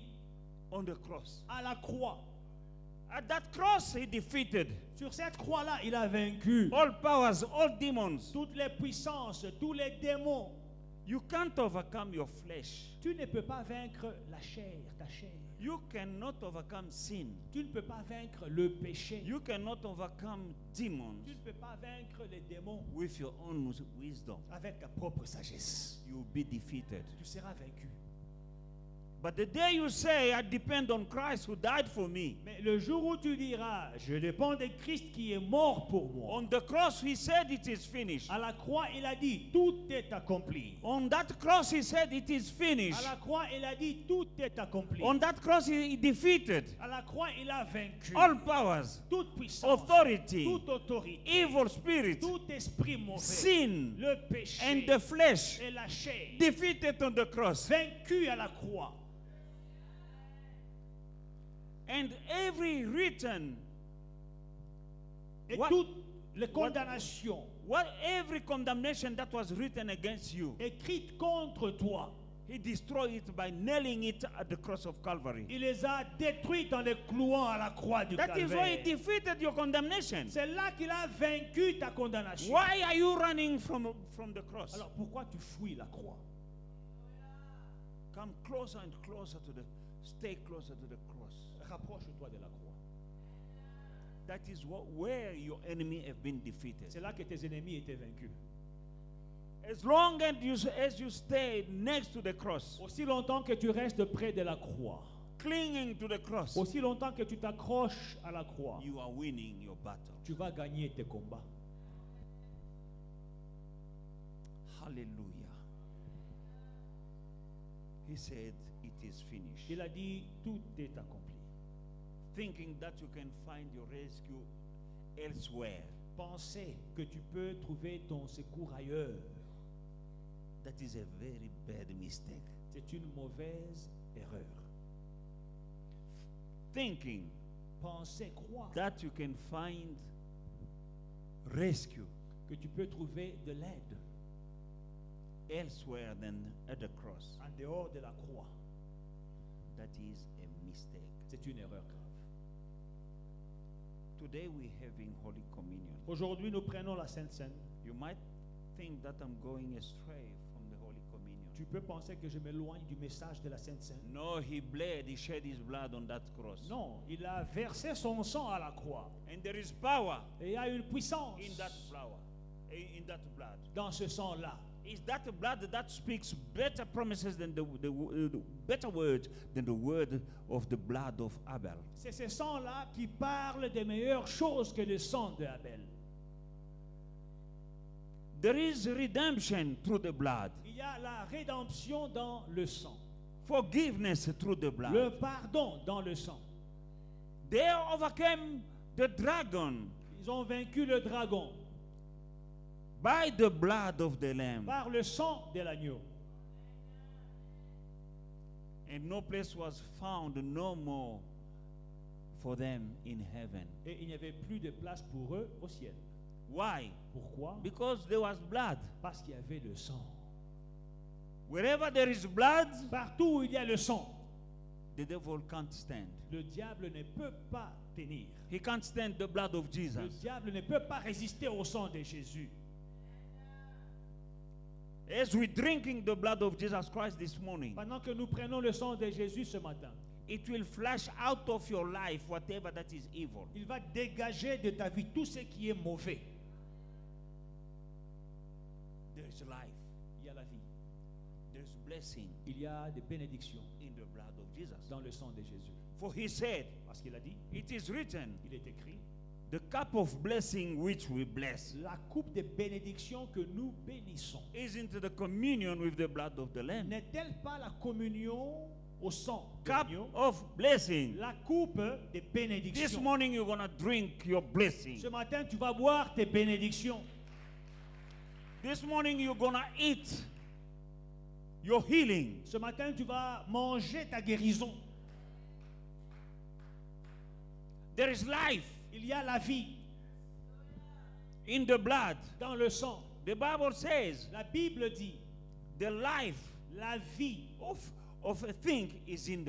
On the cross. À la croix. At that cross, He defeated Sur cette croix-là, il a vaincu all powers, all demons. toutes les puissances, tous les démons. You can't overcome your flesh. Tu ne peux pas vaincre la chair, ta chair. You cannot overcome sin. Tu ne peux pas vaincre le péché. You cannot overcome demons Tu ne peux pas vaincre les démons with your own wisdom. avec ta propre sagesse. You will be defeated. Tu seras vaincu. But the day you say, "I depend on Christ who died for me," Mais le jour où tu diras, je dépends de Christ qui est mort pour moi. on the cross He said, "It is finished." À la croix, il a dit, tout est accompli. On that cross He said, "It is À finished." la croix, il a dit, tout est accompli. On that cross He defeated À la croix, il a vaincu all powers, toute puissance, authority, toute autorité, evil spirit, tout esprit mauvais, sin, le péché and the flesh, et la chair, defeated on the cross. vaincu à la croix. And every written, Et What- toutes les condamnations every condemnation that was written against you, écrites contre toi, He destroyed it by nailing it at the cross of Calvary. il les a détruites en les clouant à la croix du That is why He calvaire. defeated your condemnation. C'est là qu'il a vaincu ta condamnation. Why are you running from the cross? Alors pourquoi tu fuis la croix? Come closer and closer stay closer to the cross. Rapproche-toi de la croix. That is where your enemy have been defeated. C'est là que tes ennemis étaient vaincus. As long as you stay next to the cross, Aussi longtemps que tu restes près de la croix, clinging to the cross, aussi longtemps que tu t'accroches à la croix, you are winning your battle. tu vas gagner tes combats. Hallelujah. He said, "It is finished." Il a dit, tout est accompli. Thinking that you can find your rescue elsewhere. Penser que tu peux trouver ton secours ailleurs, That is a very bad mistake. c'est une mauvaise erreur. Thinking Penser, croire that you can find rescue que tu peux trouver de l'aide elsewhere than at the cross. en dehors de la croix, That is a mistake. c'est une erreur grave. Today we're having Holy Communion. Aujourd'hui, nous prenons la Sainte Seine. You might think that I'm going astray from the Holy Communion. Tu peux penser que je m'éloigne du message de la Sainte Seine. No, He bled, He shed His blood on that cross. Non, il a versé son sang à la croix. And there is power Et il y a une puissance in that flower, in that blood. dans ce sang-là. is that blood that speaks better promises than the better word than the word of the blood of Abel. C'est ce sang-là qui parle des meilleures choses que le sang de Abel. There is redemption through the blood, Il y a la rédemption dans le sang, forgiveness through the blood. le pardon dans le sang. They overcame the dragon Ils ont vaincu le dragon by the blood of the Lamb, par le sang de l'agneau. and no place was found no more for them in heaven. Et il n'y avait plus de place pour eux au ciel. Why? Pourquoi? Because there was blood. Parce qu'il y avait le sang. Wherever there is blood, Partout où il y a le sang, the devil can't stand. le diable ne peut pas tenir. He can't stand the blood of Le Jesus. diable ne peut pas résister au sang de Jésus. As we're drinking the blood of Jesus Christ this morning, Pendant que nous prenons le sang de Jésus ce matin, it will flash out of your life whatever that is evil. il va dégager de ta vie tout ce qui est mauvais. There is life, Il y a la vie, there is blessing il y a des bénédictions in the blood of Jesus. dans le sang de Jésus. For he said, Parce qu'il a dit, it is written, il est écrit, the cup of blessing which we bless la coupe de bénédiction que nous bénissons. isn't the communion with the blood of the Lamb. N'est-elle pas la communion au sang de Cup l'agneau? of blessing. La coupe des This bénédictions. morning you're going to drink your blessing. Ce matin, tu vas boire tes bénédictions. This morning you're going to eat your healing. Ce matin, tu vas manger ta guérison. There is life Il y a la vie in the blood. dans le sang. The Bible says La Bible dit, the life la vie, of a thing is in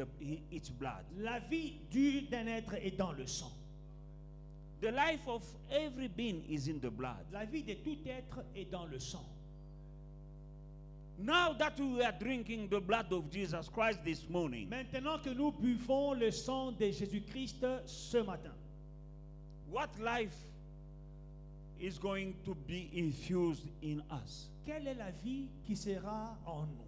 its blood. la vie d'un être est dans le sang. The life of every being is in the blood. La vie de tout être est dans le sang. Now that we are drinking the blood of Jesus Christ this morning, Maintenant que nous buvons le sang de Jésus-Christ ce matin, what life is going to be infused in us? quelle est la vie qui sera en nous?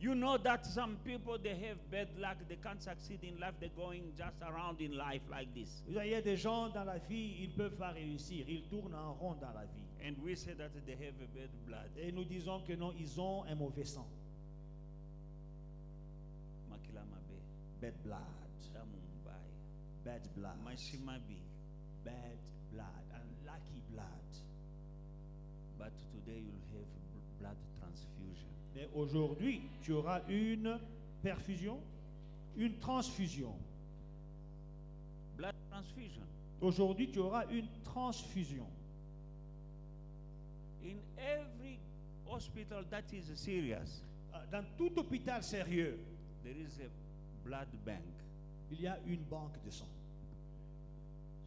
You know that some people, they have bad luck, they can't succeed in life, they're going just around in life like this. Il y a des gens dans la vie, ils ne peuvent pas réussir, ils tournent en rond dans la vie. And we say that they have a bad blood. Et nous disons que non, ils ont un mauvais sang. Makilamabe, Bad blood. Damumbai, Bad blood. Mashimabi. Bad blood. Unlucky blood. But today you'll have blood transfusion. Mais aujourd'hui, tu auras une perfusion, une transfusion. Blood transfusion. Aujourd'hui, tu auras une transfusion. In every hospital that is serious, Dans tout hôpital sérieux, there is a blood bank. il y a une banque de sang.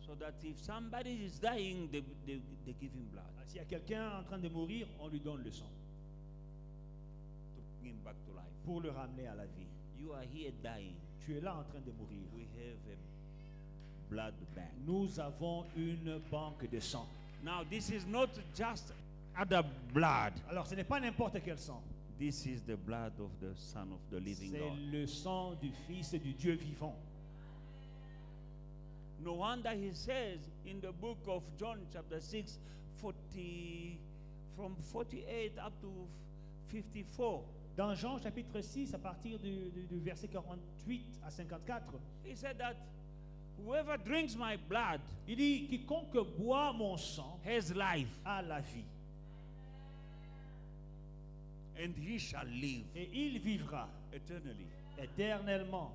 So that if somebody is dying, they give him blood S'il y a quelqu'un en train de mourir, on lui donne le sang to bring him back to life. pour le ramener à la vie. You are here dying. Tu es là en train de mourir. We have a blood bank. Nous avons une banque de sang. Now, this is not just other blood. Alors, ce n'est pas n'importe quel sang. This is the blood of the Son of the living C'est God. le sang du Fils du Dieu vivant. No wonder he says in the book of John chapter 6, from 48 up to 54, Dans Jean chapitre 6, à partir du verset 48 à 54, he said that whoever drinks my blood il dit, quiconque boit mon sang has life, a la vie, and he shall live et il vivra eternally. éternellement.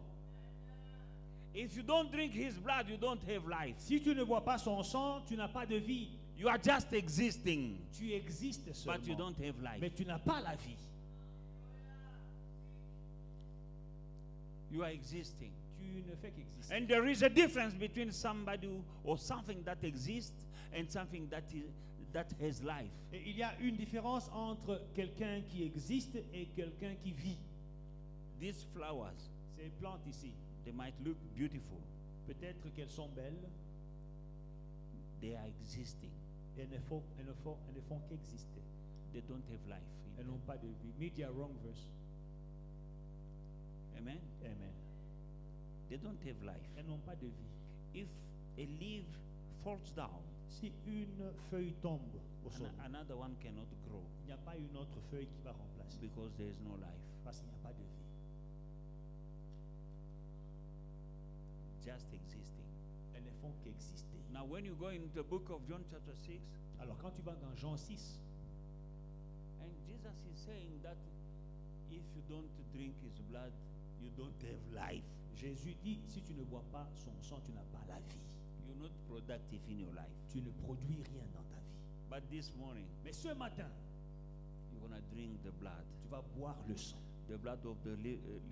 If you don't drink his blood, you don't have life. Si tu ne bois pas son sang, tu n'as pas de vie. You are just existing, Tu existes seulement, but you don't have life. mais tu n'as pas la vie. You are existing. Tu ne fais qu'exister. And there is a difference between somebody or something that exists and something that has life. Et il y a une différence entre quelqu'un qui existe et quelqu'un qui vit. These flowers, Ces plantes ici, they might look beautiful. peut-être qu'elles sont belles, They are existing. elles ne font qu'exister. They don't have life. in Elles them. n'ont pas de vie. Media wrong verse. Amen. Amen. They don't have life. Elles n'ont pas de vie. If a leaf falls down, Si une feuille tombe au sol, another one cannot grow il n'y a pas une autre feuille qui va remplacer because there is no life. parce qu'il n'y a pas de vie. Just existing. Elles ne font qu'exister. Now, when you go into the book of John, chapter 6, Alors quand tu vas dans Jean 6, and Jesus is saying that if you don't drink his blood, you don't have life. Jésus dit, si tu ne bois pas son sang, tu n'as pas la vie. You're not productive in your life. Tu ne produis rien dans ta vie. But this morning, Mais ce matin, you're going to drink the blood. tu vas boire le sang. The blood of the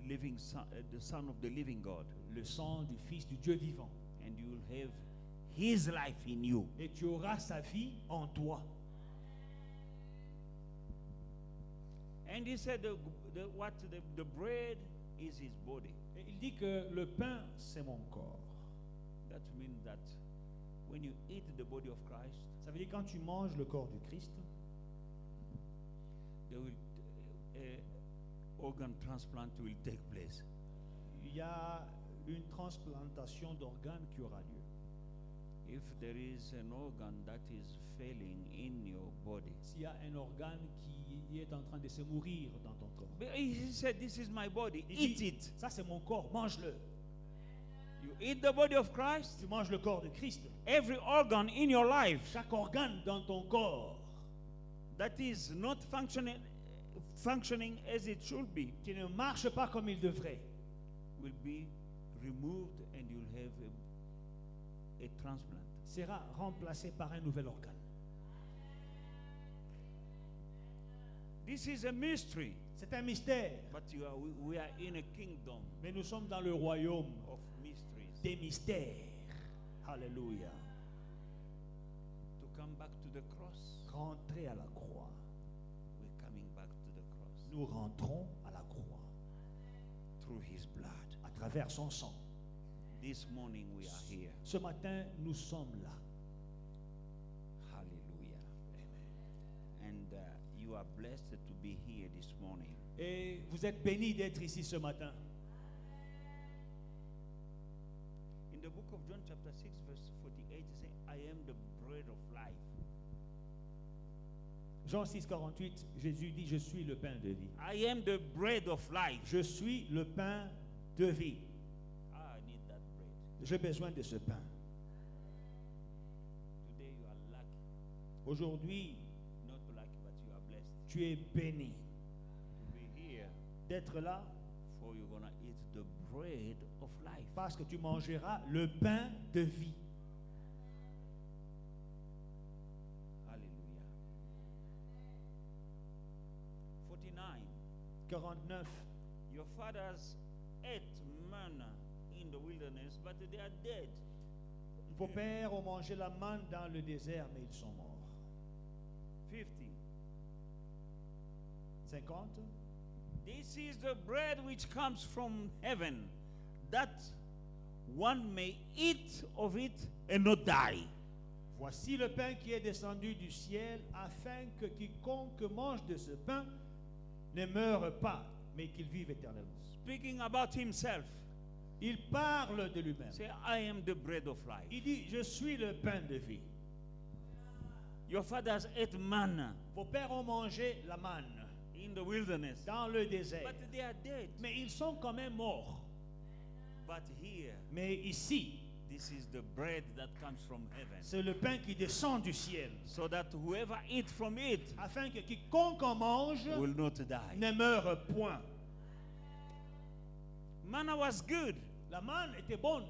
living son, the Son of the living God. Le sang du Fils du Dieu vivant. And you will have his life in you. Et tu auras sa vie en toi. And he said the bread is his body. Et il dit que le pain, c'est mon corps. That means that when you eat the body of Christ, Ça veut dire quand tu manges le corps du Christ, there will organ transplant will take place. il y a une transplantation d'organes qui aura lieu. If there is an organ that is failing in your body, S'il y a un organe qui est en train de se mourir dans ton corps, but he said, "This is my body. il Eat dit, it." ça c'est mon corps, mange-le. You eat the body of Christ. Tu manges le corps de Christ. Every organ in your life Chaque organe dans ton corps that is not functioning as it should be qui ne marche pas comme il devrait will be removed, and you'll have a transplant. sera remplacé par un nouvel organe. This is a mystery, C'est un mystère, but we are in a kingdom mais nous sommes dans le royaume of mysteries. des mystères. Alléluia. To come back to the cross, Rentrer à la croix. we're coming back to the cross Nous rentrons à la croix through his blood. à travers son sang. This morning we are here. Ce matin, nous sommes là. Hallelujah. And you are blessed to be here this morning. Et vous êtes bénis d'être ici ce matin. In the book of John chapter 6 verse 48, it says, "I am the bread of life." Jean 6, 48, Jésus dit, je suis le pain de vie. I am the bread of life. Je suis le pain de vie. I need that bread. J'ai besoin de ce pain. Today you are lucky. Aujourd'hui, Not lucky, but you are blessed tu es béni to be here, d'être là for you're going to eat the bread of life. parce que tu mangeras le pain de vie. Hallelujah. 49. 49. Your fathers ate manna in the wilderness, but they are dead. Vos pères ont mangé la manne dans le désert, mais ils sont morts. 50. 50. This is the bread which comes from heaven, that one may eat of it and not die. Voici le pain qui est descendu du ciel, afin que quiconque mange de ce pain ne meure pas, mais qu'il vive éternellement. Speaking about himself, Il parle de lui-même. say, "I am the bread of life." Il dit, je suis le pain de vie. Your fathers ate manna Vos pères ont mangé la manne in the wilderness, dans le désert, but they are dead. mais ils sont quand même morts. But here, Mais ici, this is the bread that comes from heaven, c'est le pain qui descend du ciel, so that whoever eats from it afin que quiconque en mange will not die. ne meure point. Manna was good. La manne était bonne,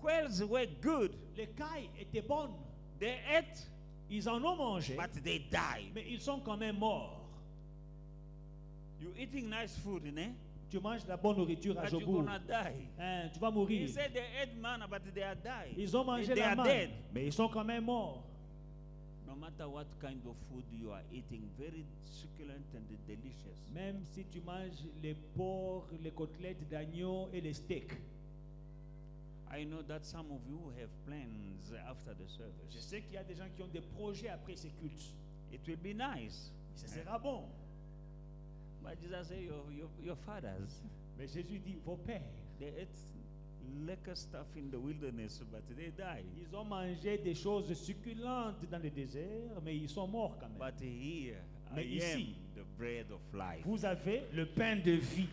Quails were good. les cailles étaient bonnes. They ate, Ils en ont mangé, but they died. mais ils sont quand même morts. You eating nice food, eh? Tu manges de la bonne nourriture à But you're Jobourg. gonna die. Hein, tu vas He mourir. said they ate manna, but they are died. Ils ont mangé They la are manne, dead. mais ils sont quand même morts. No matter what kind of food you are eating, very succulent and delicious. Même si tu manges les porcs, les côtelettes d'agneau et les steaks, I know that some of you have plans after the Je service. sais qu'il y a des gens qui ont des projets après ces cultes. It will be nice. Ce sera bon. But Jesus said, your fathers, Mais Jésus dit, vos pères, they ate liquor stuff in the wilderness, but they died. ils ont mangé des choses succulentes dans le désert, mais ils sont morts quand même. But here, Mais I ici, am the bread of life. Vous avez le pain de vie.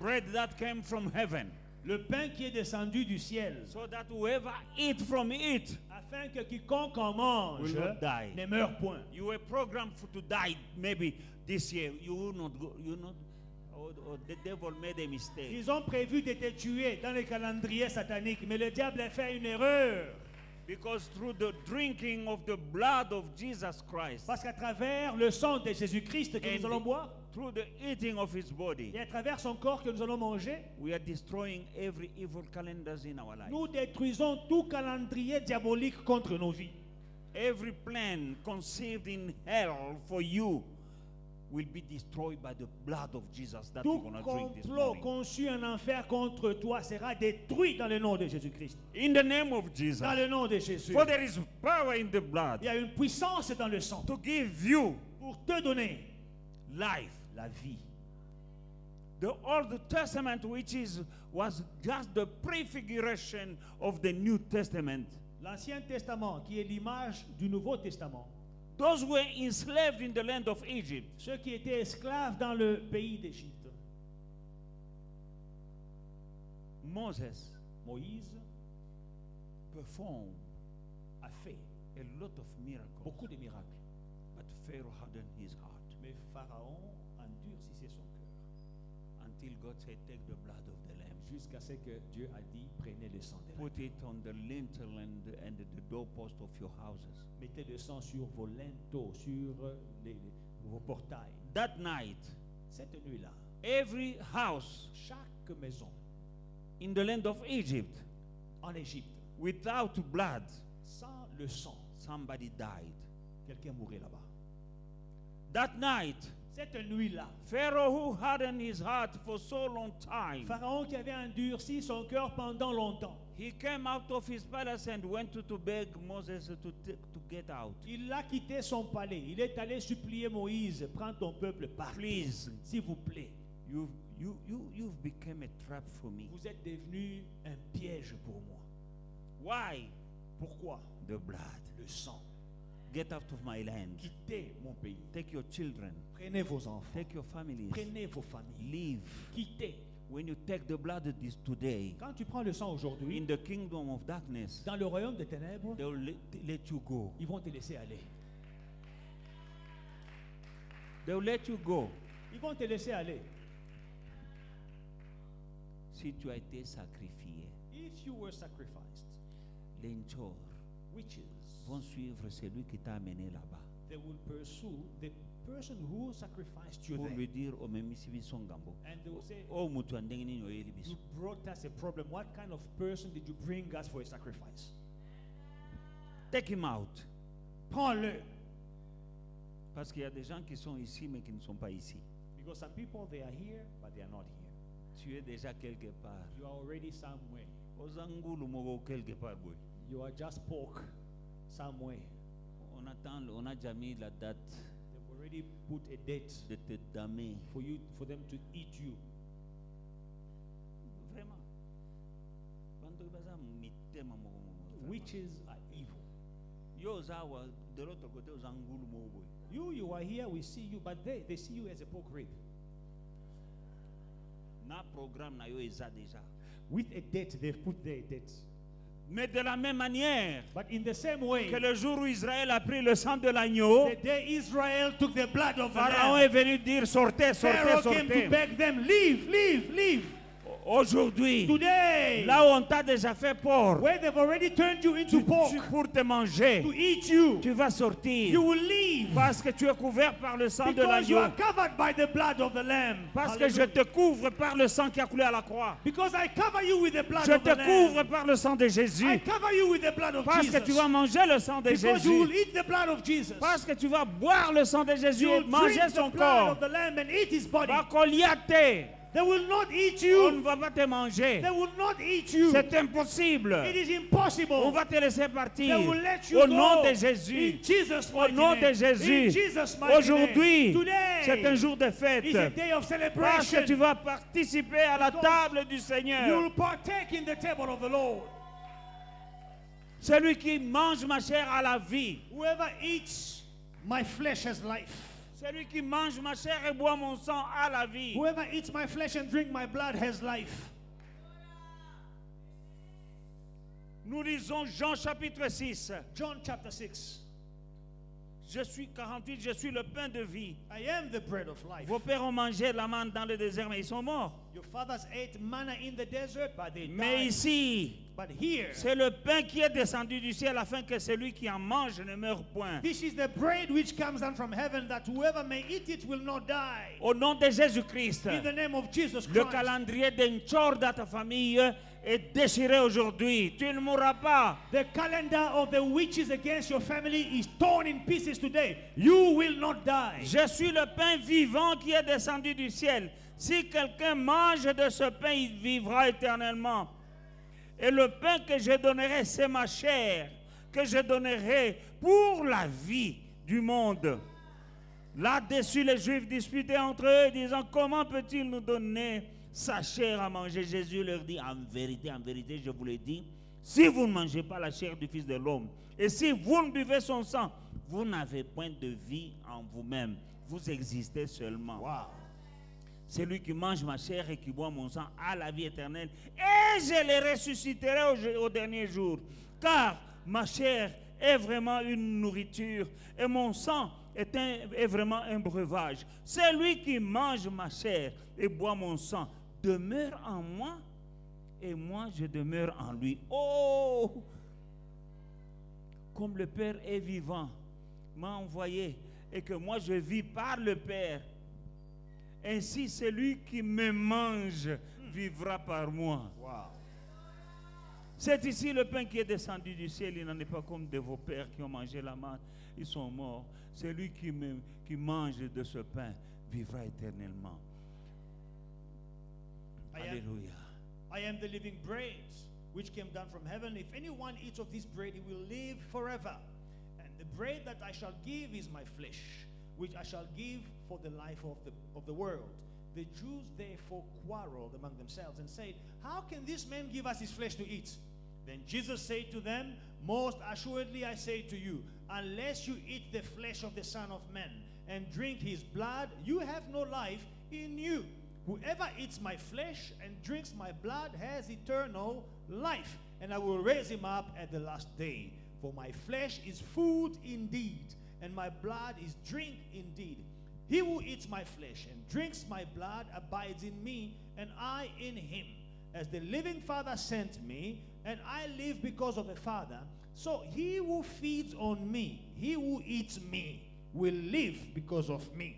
Bread that came from heaven. Le pain qui est descendu du ciel. So that whoever eat from it Afin que quiconque en mange will not die. ne meure point. You were programmed to die maybe this year. You will not go. You not. Or the devil made a mistake. Ils ont prévu de te tuer dans le calendrier satanique, mais le diable a fait une erreur. Because through the drinking of the blood of Jesus Christ, Parce qu'à travers le sang de Jésus-Christ que and nous allons boire, through the eating of his body, et à travers son corps que nous allons manger, we are destroying every evil calendars in our life. nous détruisons tout calendrier diabolique contre nos vies. Every plan conceived in hell for you will be destroyed by the blood of Jesus that Tout we're going to drink this complot morning. conçu en enfer contre toi sera détruit dans le nom de Jésus-Christ. In the name of Jesus. Dans le nom de Jésus. For there is power in the blood Il y a une puissance dans le sang to give you pour te donner life. la vie. The Old Testament, was just the prefiguration of the New Testament. L'Ancien Testament, qui est l'image du Nouveau Testament, Those who were enslaved in the land of Egypt, ceux qui étaient esclaves dans le pays d'Égypte, Moses Moïse performed a fait a lot of miracles. beaucoup de miracles. But Pharaoh hardened his heart Mais Pharaon endurcissait son cœur until God said, take the blood of the lamb, jusqu'à ce que Dieu a dit, prenez le sang de l'agneau. put it on the lintel and the doorpost of your houses. Mettez le sang sur vos linteaux, sur vos portails. That night, Cette nuit-là, every house chaque maison in the land of Egypt, en Égypte, without blood, sans le sang, somebody died. quelqu'un mourait là-bas. That night, Cette nuit-là, Pharaoh, who hardened his heart for so long time, Pharaon qui avait endurci son cœur pendant longtemps, he came out of his palace and went to beg Moses to get out. il a quitté son palais. Il est allé supplier Moïse, prends ton peuple, part. Please, S'il vous plaît, you've become a trap for me. vous êtes devenu un piège pour moi. Why? Pourquoi? The blood. Le sang. Get out of my land. Quittez mon pays. Take your children. Prenez vos enfants. Take your families. Prenez vos familles. Leave. Quittez. When you take the blood today, Quand tu prends le sang aujourd'hui, in the kingdom of darkness, dans le royaume des ténèbres, they will let you go. ils vont te laisser aller. They will let you go. Ils vont te laisser aller. Si tu as été sacrifié, If you were sacrificed, les njors witches, vont suivre celui qui t'a amené là-bas they will pursue the person who sacrificed you pour there. lui dire au même si son gambo. And they will say, Oh mutu andenge nini oyeli biso. you brought us a problem. What kind of person did you bring us for a sacrifice? Take him out. Prends-le. Parce qu'il y a des gens qui sont ici mais qui ne sont pas ici. Because some people, they are here, but they are not here. Tu es déjà quelque part. You are already somewhere. Ozangulu moko quelque part boy. You are just pork somewhere. On a déjà mis la date They've already put a date de te damer. for them to eat you. Vraiment. Bantu baza mitema moko moko. Witches are evil. Yo zawa de l'autre côté ozangulu moko boy. You are here, we see you, but they see you as a pork rib. Na programme na yo eza déjà. With a date, they've put there a date. Mais de la même manière But in the same way, que le jour où Israël a pris le sang de l'agneau, the day Israel took the blood of the Pharaon lamb, est venu dire sortez, Pharaoh sortez, came to sortez. beg them, leave, leave, leave. Aujourd'hui, Today, là où on t'a déjà fait peur, where they've already turned you into pork pour te manger, to eat you, tu vas sortir you will leave parce que tu es couvert par le sang de because you l'agneau. are covered by the blood of the lamb. Parce que je te couvre par le sang qui a coulé à la croix. Because I cover you with the blood Je of the te couvre lamb. par le sang de Jésus. I cover you with the blood of Parce que tu vas Jesus. manger le sang de Because you will Jésus. eat the blood of Jesus. Parce que tu vas boire le sang de Jésus You et will manger drink son the blood corps. of the lamb and eat his body. Bakoliate. They will not eat On ne you. va pas te manger. They will not eat you. C'est impossible. It is On impossible. va te laisser partir. They will let you Au go. nom de Jésus. In Jesus' Au mighty nom name. de Jésus. In Jesus' mighty Aujourd'hui, name. Today c'est un jour de fête. is a day of Parce que celebration. tu vas participer à la Because table du You Seigneur. will partake in the table of the Lord. Celui qui mange ma chair a la vie. Whoever eats my flesh has life. Celui qui mange ma chair et boit mon sang a la vie. Whoever eats my flesh and drink my blood has life. Nous lisons Jean chapitre 6. John chapter 6. Je suis 48, je suis le pain de vie. I am the bread of life. Vos pères ont mangé la manne dans le désert, mais ils sont morts. Your fathers ate manna in the desert, but they Mais died. ici, But here, c'est le pain qui est descendu du ciel afin que celui qui en mange ne meure point. this is the bread which comes down from heaven, that whoever may eat it will not die. Au nom de Jésus-Christ, In the name of Jesus le Christ. calendrier d'un chor dans ta famille est déchiré aujourd'hui. Tu ne mourras pas. The calendar of the witches against your family is torn in pieces today. You will not die. Je suis le pain vivant qui est descendu du ciel. Si quelqu'un mange de ce pain, il vivra éternellement. Et le pain que je donnerai, c'est ma chair, que je donnerai pour la vie du monde. Là-dessus, les Juifs disputaient entre eux, disant, comment peut-il nous donner sa chair à manger? Jésus leur dit, en vérité, je vous le dis, si vous ne mangez pas la chair du Fils de l'homme, et si vous ne buvez son sang, vous n'avez point de vie en vous-même. Vous existez seulement. Wow. Celui qui mange ma chair et qui boit mon sang a la vie éternelle, et je les ressusciterai au dernier jour. Car ma chair est vraiment une nourriture, et mon sang est vraiment un breuvage. Celui qui mange ma chair et boit mon sang demeure en moi, et moi je demeure en lui. Oh! Comme le Père est vivant, m'a envoyé, et que moi je vis par le Père, ainsi celui qui me mange vivra par moi. Wow. C'est ici le pain qui est descendu du ciel. Il n'en est pas comme de vos pères qui ont mangé la manne. Ils sont morts. Celui qui mange de ce pain vivra éternellement. Alléluia. I am the living bread which came down from heaven. If anyone eats of this bread, he will live forever. And the bread that I shall give is my flesh, which I shall give for the life of the world. The Jews therefore quarreled among themselves and said, how can this man give us his flesh to eat? Then Jesus said to them, most assuredly I say to you, unless you eat the flesh of the Son of Man and drink his blood, you have no life in you. Whoever eats my flesh and drinks my blood has eternal life, and I will raise him up at the last day. For my flesh is food indeed, and my blood is drink indeed. He who eats my flesh and drinks my blood abides in me, and I in him. As the living Father sent me, and I live because of the Father, so he who feeds on me, he who eats me, will live because of me.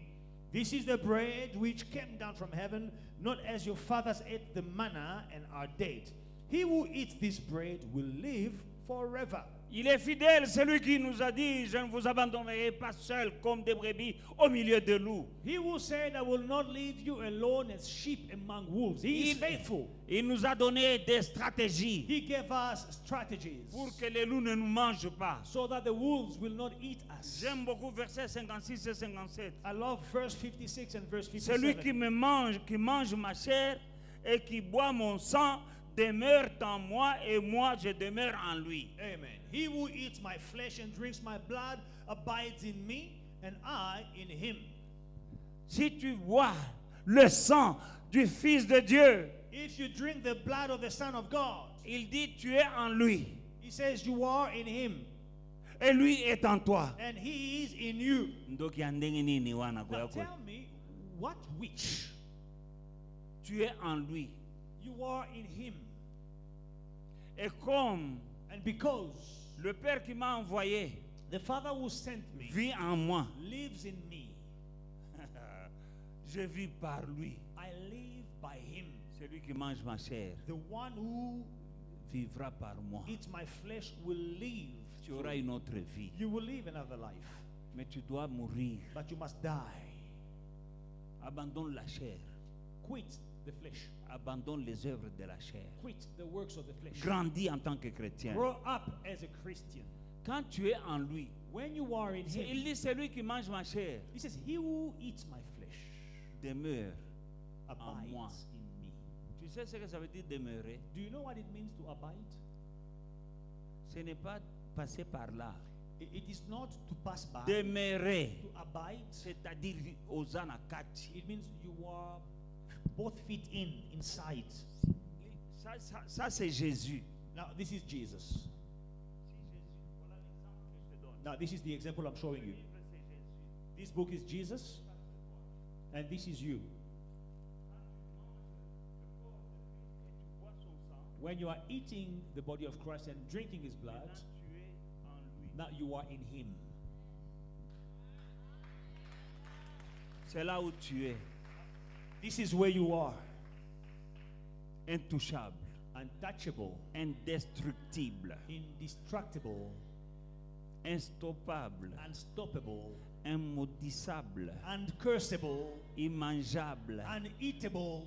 This is the bread which came down from heaven, not as your fathers ate the manna and are dead. He who eats this bread will live forever. Il est fidèle, celui qui nous a dit, je ne vous abandonnerai pas seul comme des brebis au milieu de loups. He who said, I will not leave you alone as sheep among wolves. He is faithful. Il nous a donné des stratégies He gave us strategies pour que les loups ne nous mangent pas. so that the wolves will not eat us. J'aime beaucoup versets 56 et 57. I love verse 56 and verse Celui 57. qui me mange, qui mange ma chair et qui boit mon sang demeure en moi et moi je demeure en lui. Amen. He who eats my flesh and drinks my blood abides in me, and I in him. Si tu bois le sang du Fils de Dieu, If you drink the blood of the Son of God, il dit tu es en lui he says you are in him, et lui est en toi. and he is in you. Ndoki ya ndenge nini wana kwa Now yako? tell me, what which? Tu es en lui. You are in him. Et comme And because le Père qui m'a envoyé the Father who sent me vit en moi, lives in me, je vis par lui. I live by him. Celui qui mange ma chair The one who vivra par moi. eats my flesh will live. Tu auras une autre vie. You will live another life, Mais tu dois mourir. but you must die. Abandonne la chair. Quit the flesh. Abandonne les œuvres de la chair. Quit the works of the flesh. Grandis en tant que chrétien. Grow up as a Christian. Quand tu es en lui, When you are in il him, dit c'est lui qui mange ma chair. he says, he who eats my flesh Demeure. abides moi. in me. Tu sais ce que ça veut dire demeurer? Do you know what it means to abide? Ce n'est pas passer par là. It is not to pass by. Demeurer. To abide, C'est-à-dire Hosanna Kati. it means you are both feet inside. Ça c'est Jésus. Now, this is Jesus. Now, this is the example I'm showing you. This book is Jesus, and this is you. When you are eating the body of Christ and drinking his blood, now you are in him. C'est là où tu es. This is where you are. Intouchable. Untouchable, Indestructible. indestructible, Instoppable. unstoppable, Immaudissable. uncursable, Immangeable. uneatable.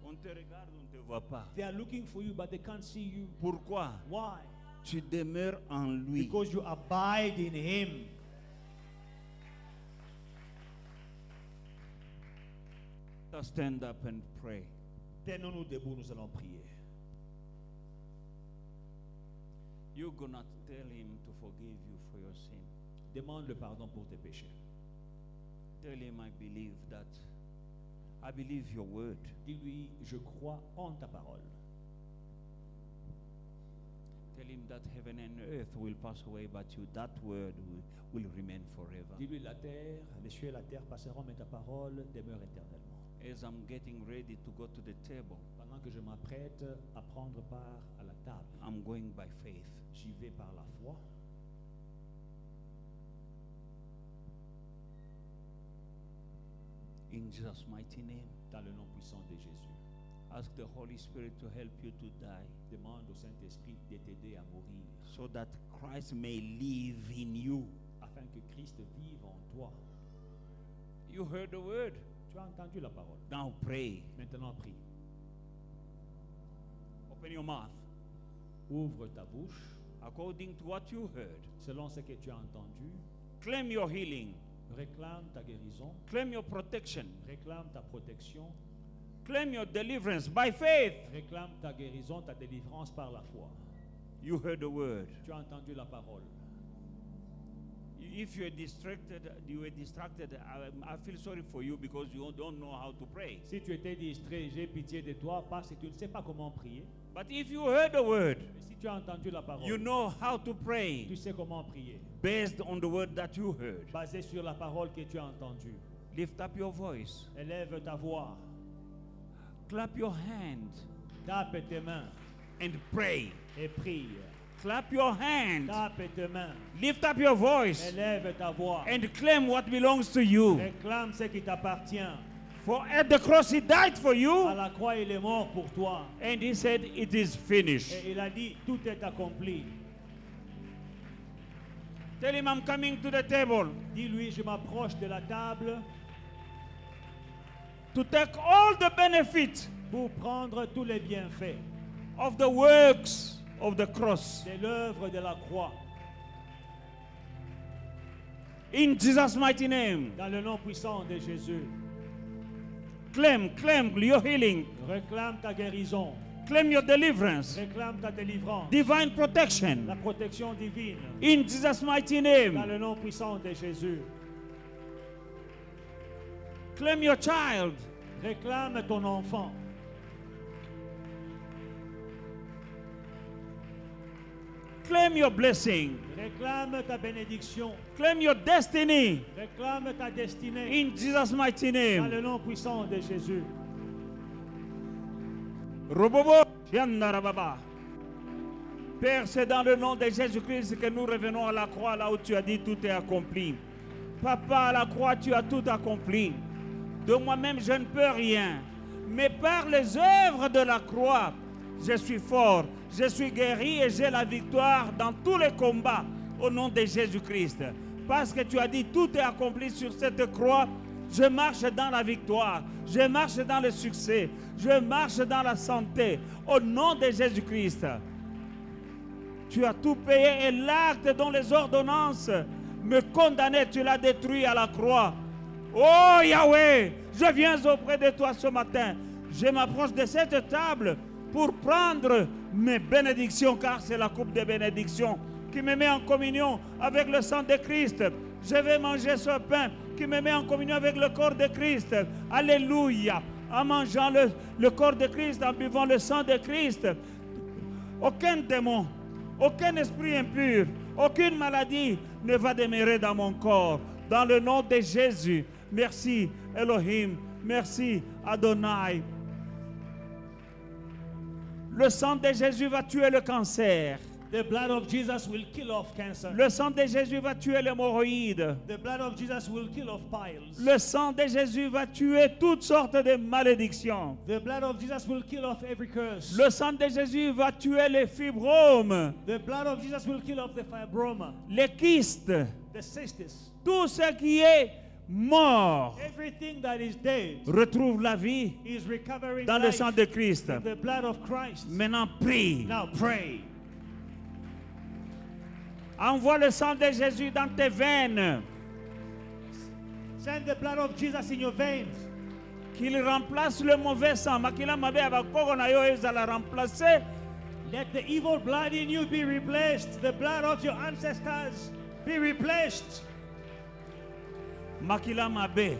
On te regarde, on ne te voit pas. They are looking for you, but they can't see you. Pourquoi? Why? Tu demeures en lui. Because you abide in him. Let's stand up and pray. Tenons-nous debout, nous allons prier. You're gonna tell him to forgive you for your sin. Demande le pardon pour tes péchés. Tell him I believe your word. Dis-lui, je crois en ta parole. Tell him that heaven and earth will pass away, but that word will remain forever. Dis-lui, la terre, les cieux et la terre passeront, mais ta parole demeure éternellement. As I'm getting ready to go to the table, Pendant que je m'apprête à prendre part à la table, I'm going by faith. j'y vais par la foi. In Jesus' mighty name, Dans le nom puissant de Jésus. ask the Holy Spirit to help you to die, Demande au Saint-Esprit de t'aider à mourir, so that Christ may live in you. afin que Christ vive en toi. You heard the word. Tu as entendu la parole. Now pray. Maintenant, prie. Open your mouth. Ouvre ta bouche According to what you heard, selon ce que tu as entendu. claim your healing, Réclame ta guérison. claim your protection, Réclame ta protection. claim your deliverance by faith. Réclame ta guérison, ta délivrance par la foi. You heard the word. Tu as entendu la parole. If you were distracted, I feel sorry for you because you don't know how to pray. Si tu étais distrait, j'ai pitié de toi parce que tu ne sais pas comment prier. But if you heard the word, Mais si tu as entendu la parole, you know how to pray tu sais comment prier. based on the word that you heard. Basé sur la parole que tu as entendue. Lift up your voice. Élève ta voix. Clap your hand Tape tes mains and pray. et prie. Clap your hand. Tape tes mains. Lift up your voice Élève ta voix. and claim what belongs to you. Réclame ce qui t'appartient. For at the cross he died for À you, la croix, il est mort pour toi. and he said, "It is finished." Et il a dit, tout est accompli. Tell him, "I'm coming to the table Dis-lui, je m'approche de la table to take all the benefit pour prendre tous les bienfaits of the works of the cross." de l'œuvre de la croix. In Jesus' mighty name, Dans le nom puissant de Jésus. claim your healing, Réclame ta guérison. claim your deliverance, Réclame ta délivrance. divine La protection. protection divine. In Jesus' mighty Dans name, le nom puissant de Jésus. claim your child, Réclame ton enfant. claim your blessing, Réclame ta bénédiction. claim your destiny. Réclame ta destinée. In Jesus' mighty Dans name. le nom puissant de Jésus. Robobo, Yandarababa. Père, c'est dans le nom de Jésus-Christ que nous revenons à la croix, là où tu as dit tout est accompli. Papa, à la croix, tu as tout accompli. De moi-même, je ne peux rien. Mais par les œuvres de la croix, je suis fort, je suis guéri et j'ai la victoire dans tous les combats au nom de Jésus-Christ. Parce que tu as dit tout est accompli sur cette croix, Je marche dans la victoire. Je marche dans le succès. Je marche dans la santé. Au nom de Jésus-Christ. Tu as tout payé et l'acte dont les ordonnances me condamnaient, tu l'as détruit à la croix. Oh Yahweh, je viens auprès de toi ce matin. Je m'approche de cette table pour prendre mes bénédictions, car c'est la coupe des bénédictions qui me met en communion avec le sang de Christ. Je vais manger ce pain qui me met en communion avec le corps de Christ. Alléluia. En mangeant le corps de Christ, en buvant le sang de Christ, aucun démon, aucun esprit impur, aucune maladie ne va demeurer dans mon corps. Dans le nom de Jésus. Merci Elohim. Merci Adonai. Le sang de Jésus va tuer le cancer. The blood of Jesus will kill off cancer. Le sang de Jésus va tuer l'hémorroïde. The blood of Jesus will kill off piles. Le sang de Jésus va tuer toutes sortes de malédictions. The blood of Jesus will kill off every curse. Le sang de Jésus va tuer les fibromes, The blood of Jesus will kill off the fibroma, les kystes, the cystis. tout ce qui est mort. Everything that is dead Retrouve la vie is recovering dans le life sang de Christ. in the blood of Christ. Maintenant, prie. Now pray. Envoie le sang de Jésus dans tes veines. Send the blood of Jesus in your veins. Qu'il remplace le mauvais sang. Makila mabe abakoko na yo ezala remplacer. Let the evil blood in you be replaced. The blood of your ancestors be replaced. Makila mabe.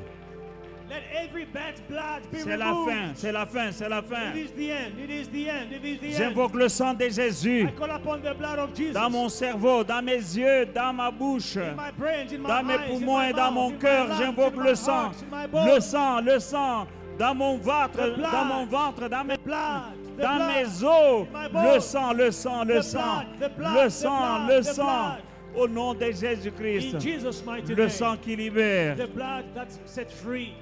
Let every bad blood be C'est la removed. fin, c'est la fin, c'est la fin. It is the end. It is the end. It is the end. J'invoque le sang de Jésus I call upon the blood of Jesus. dans mon cerveau, dans mes yeux, dans ma bouche, In my brains, in my dans mes eyes, in poumons my et dans mouth, mon in my cœur. lungs, J'invoque in my le sang, heart, in my bones. le sang, dans mon ventre, The blood. dans mon ventre, dans mes The blood, the dans blood, mes os, in my le bones. sang, le sang, le The sang, blood, the blood, le the sang, blood, le the sang, blood. au nom de In Jésus-Christ, Jesus' mighty le name. sang qui libère. The blood that set free.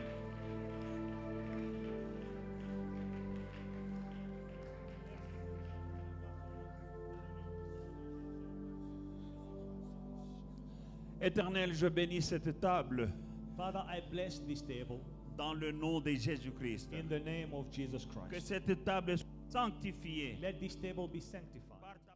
Éternel, je bénis cette table Father, I bless this table dans le nom de Jésus-Christ. in the name of Jesus Que Christ. cette table soit sanctifiée Let this table be sanctified par ta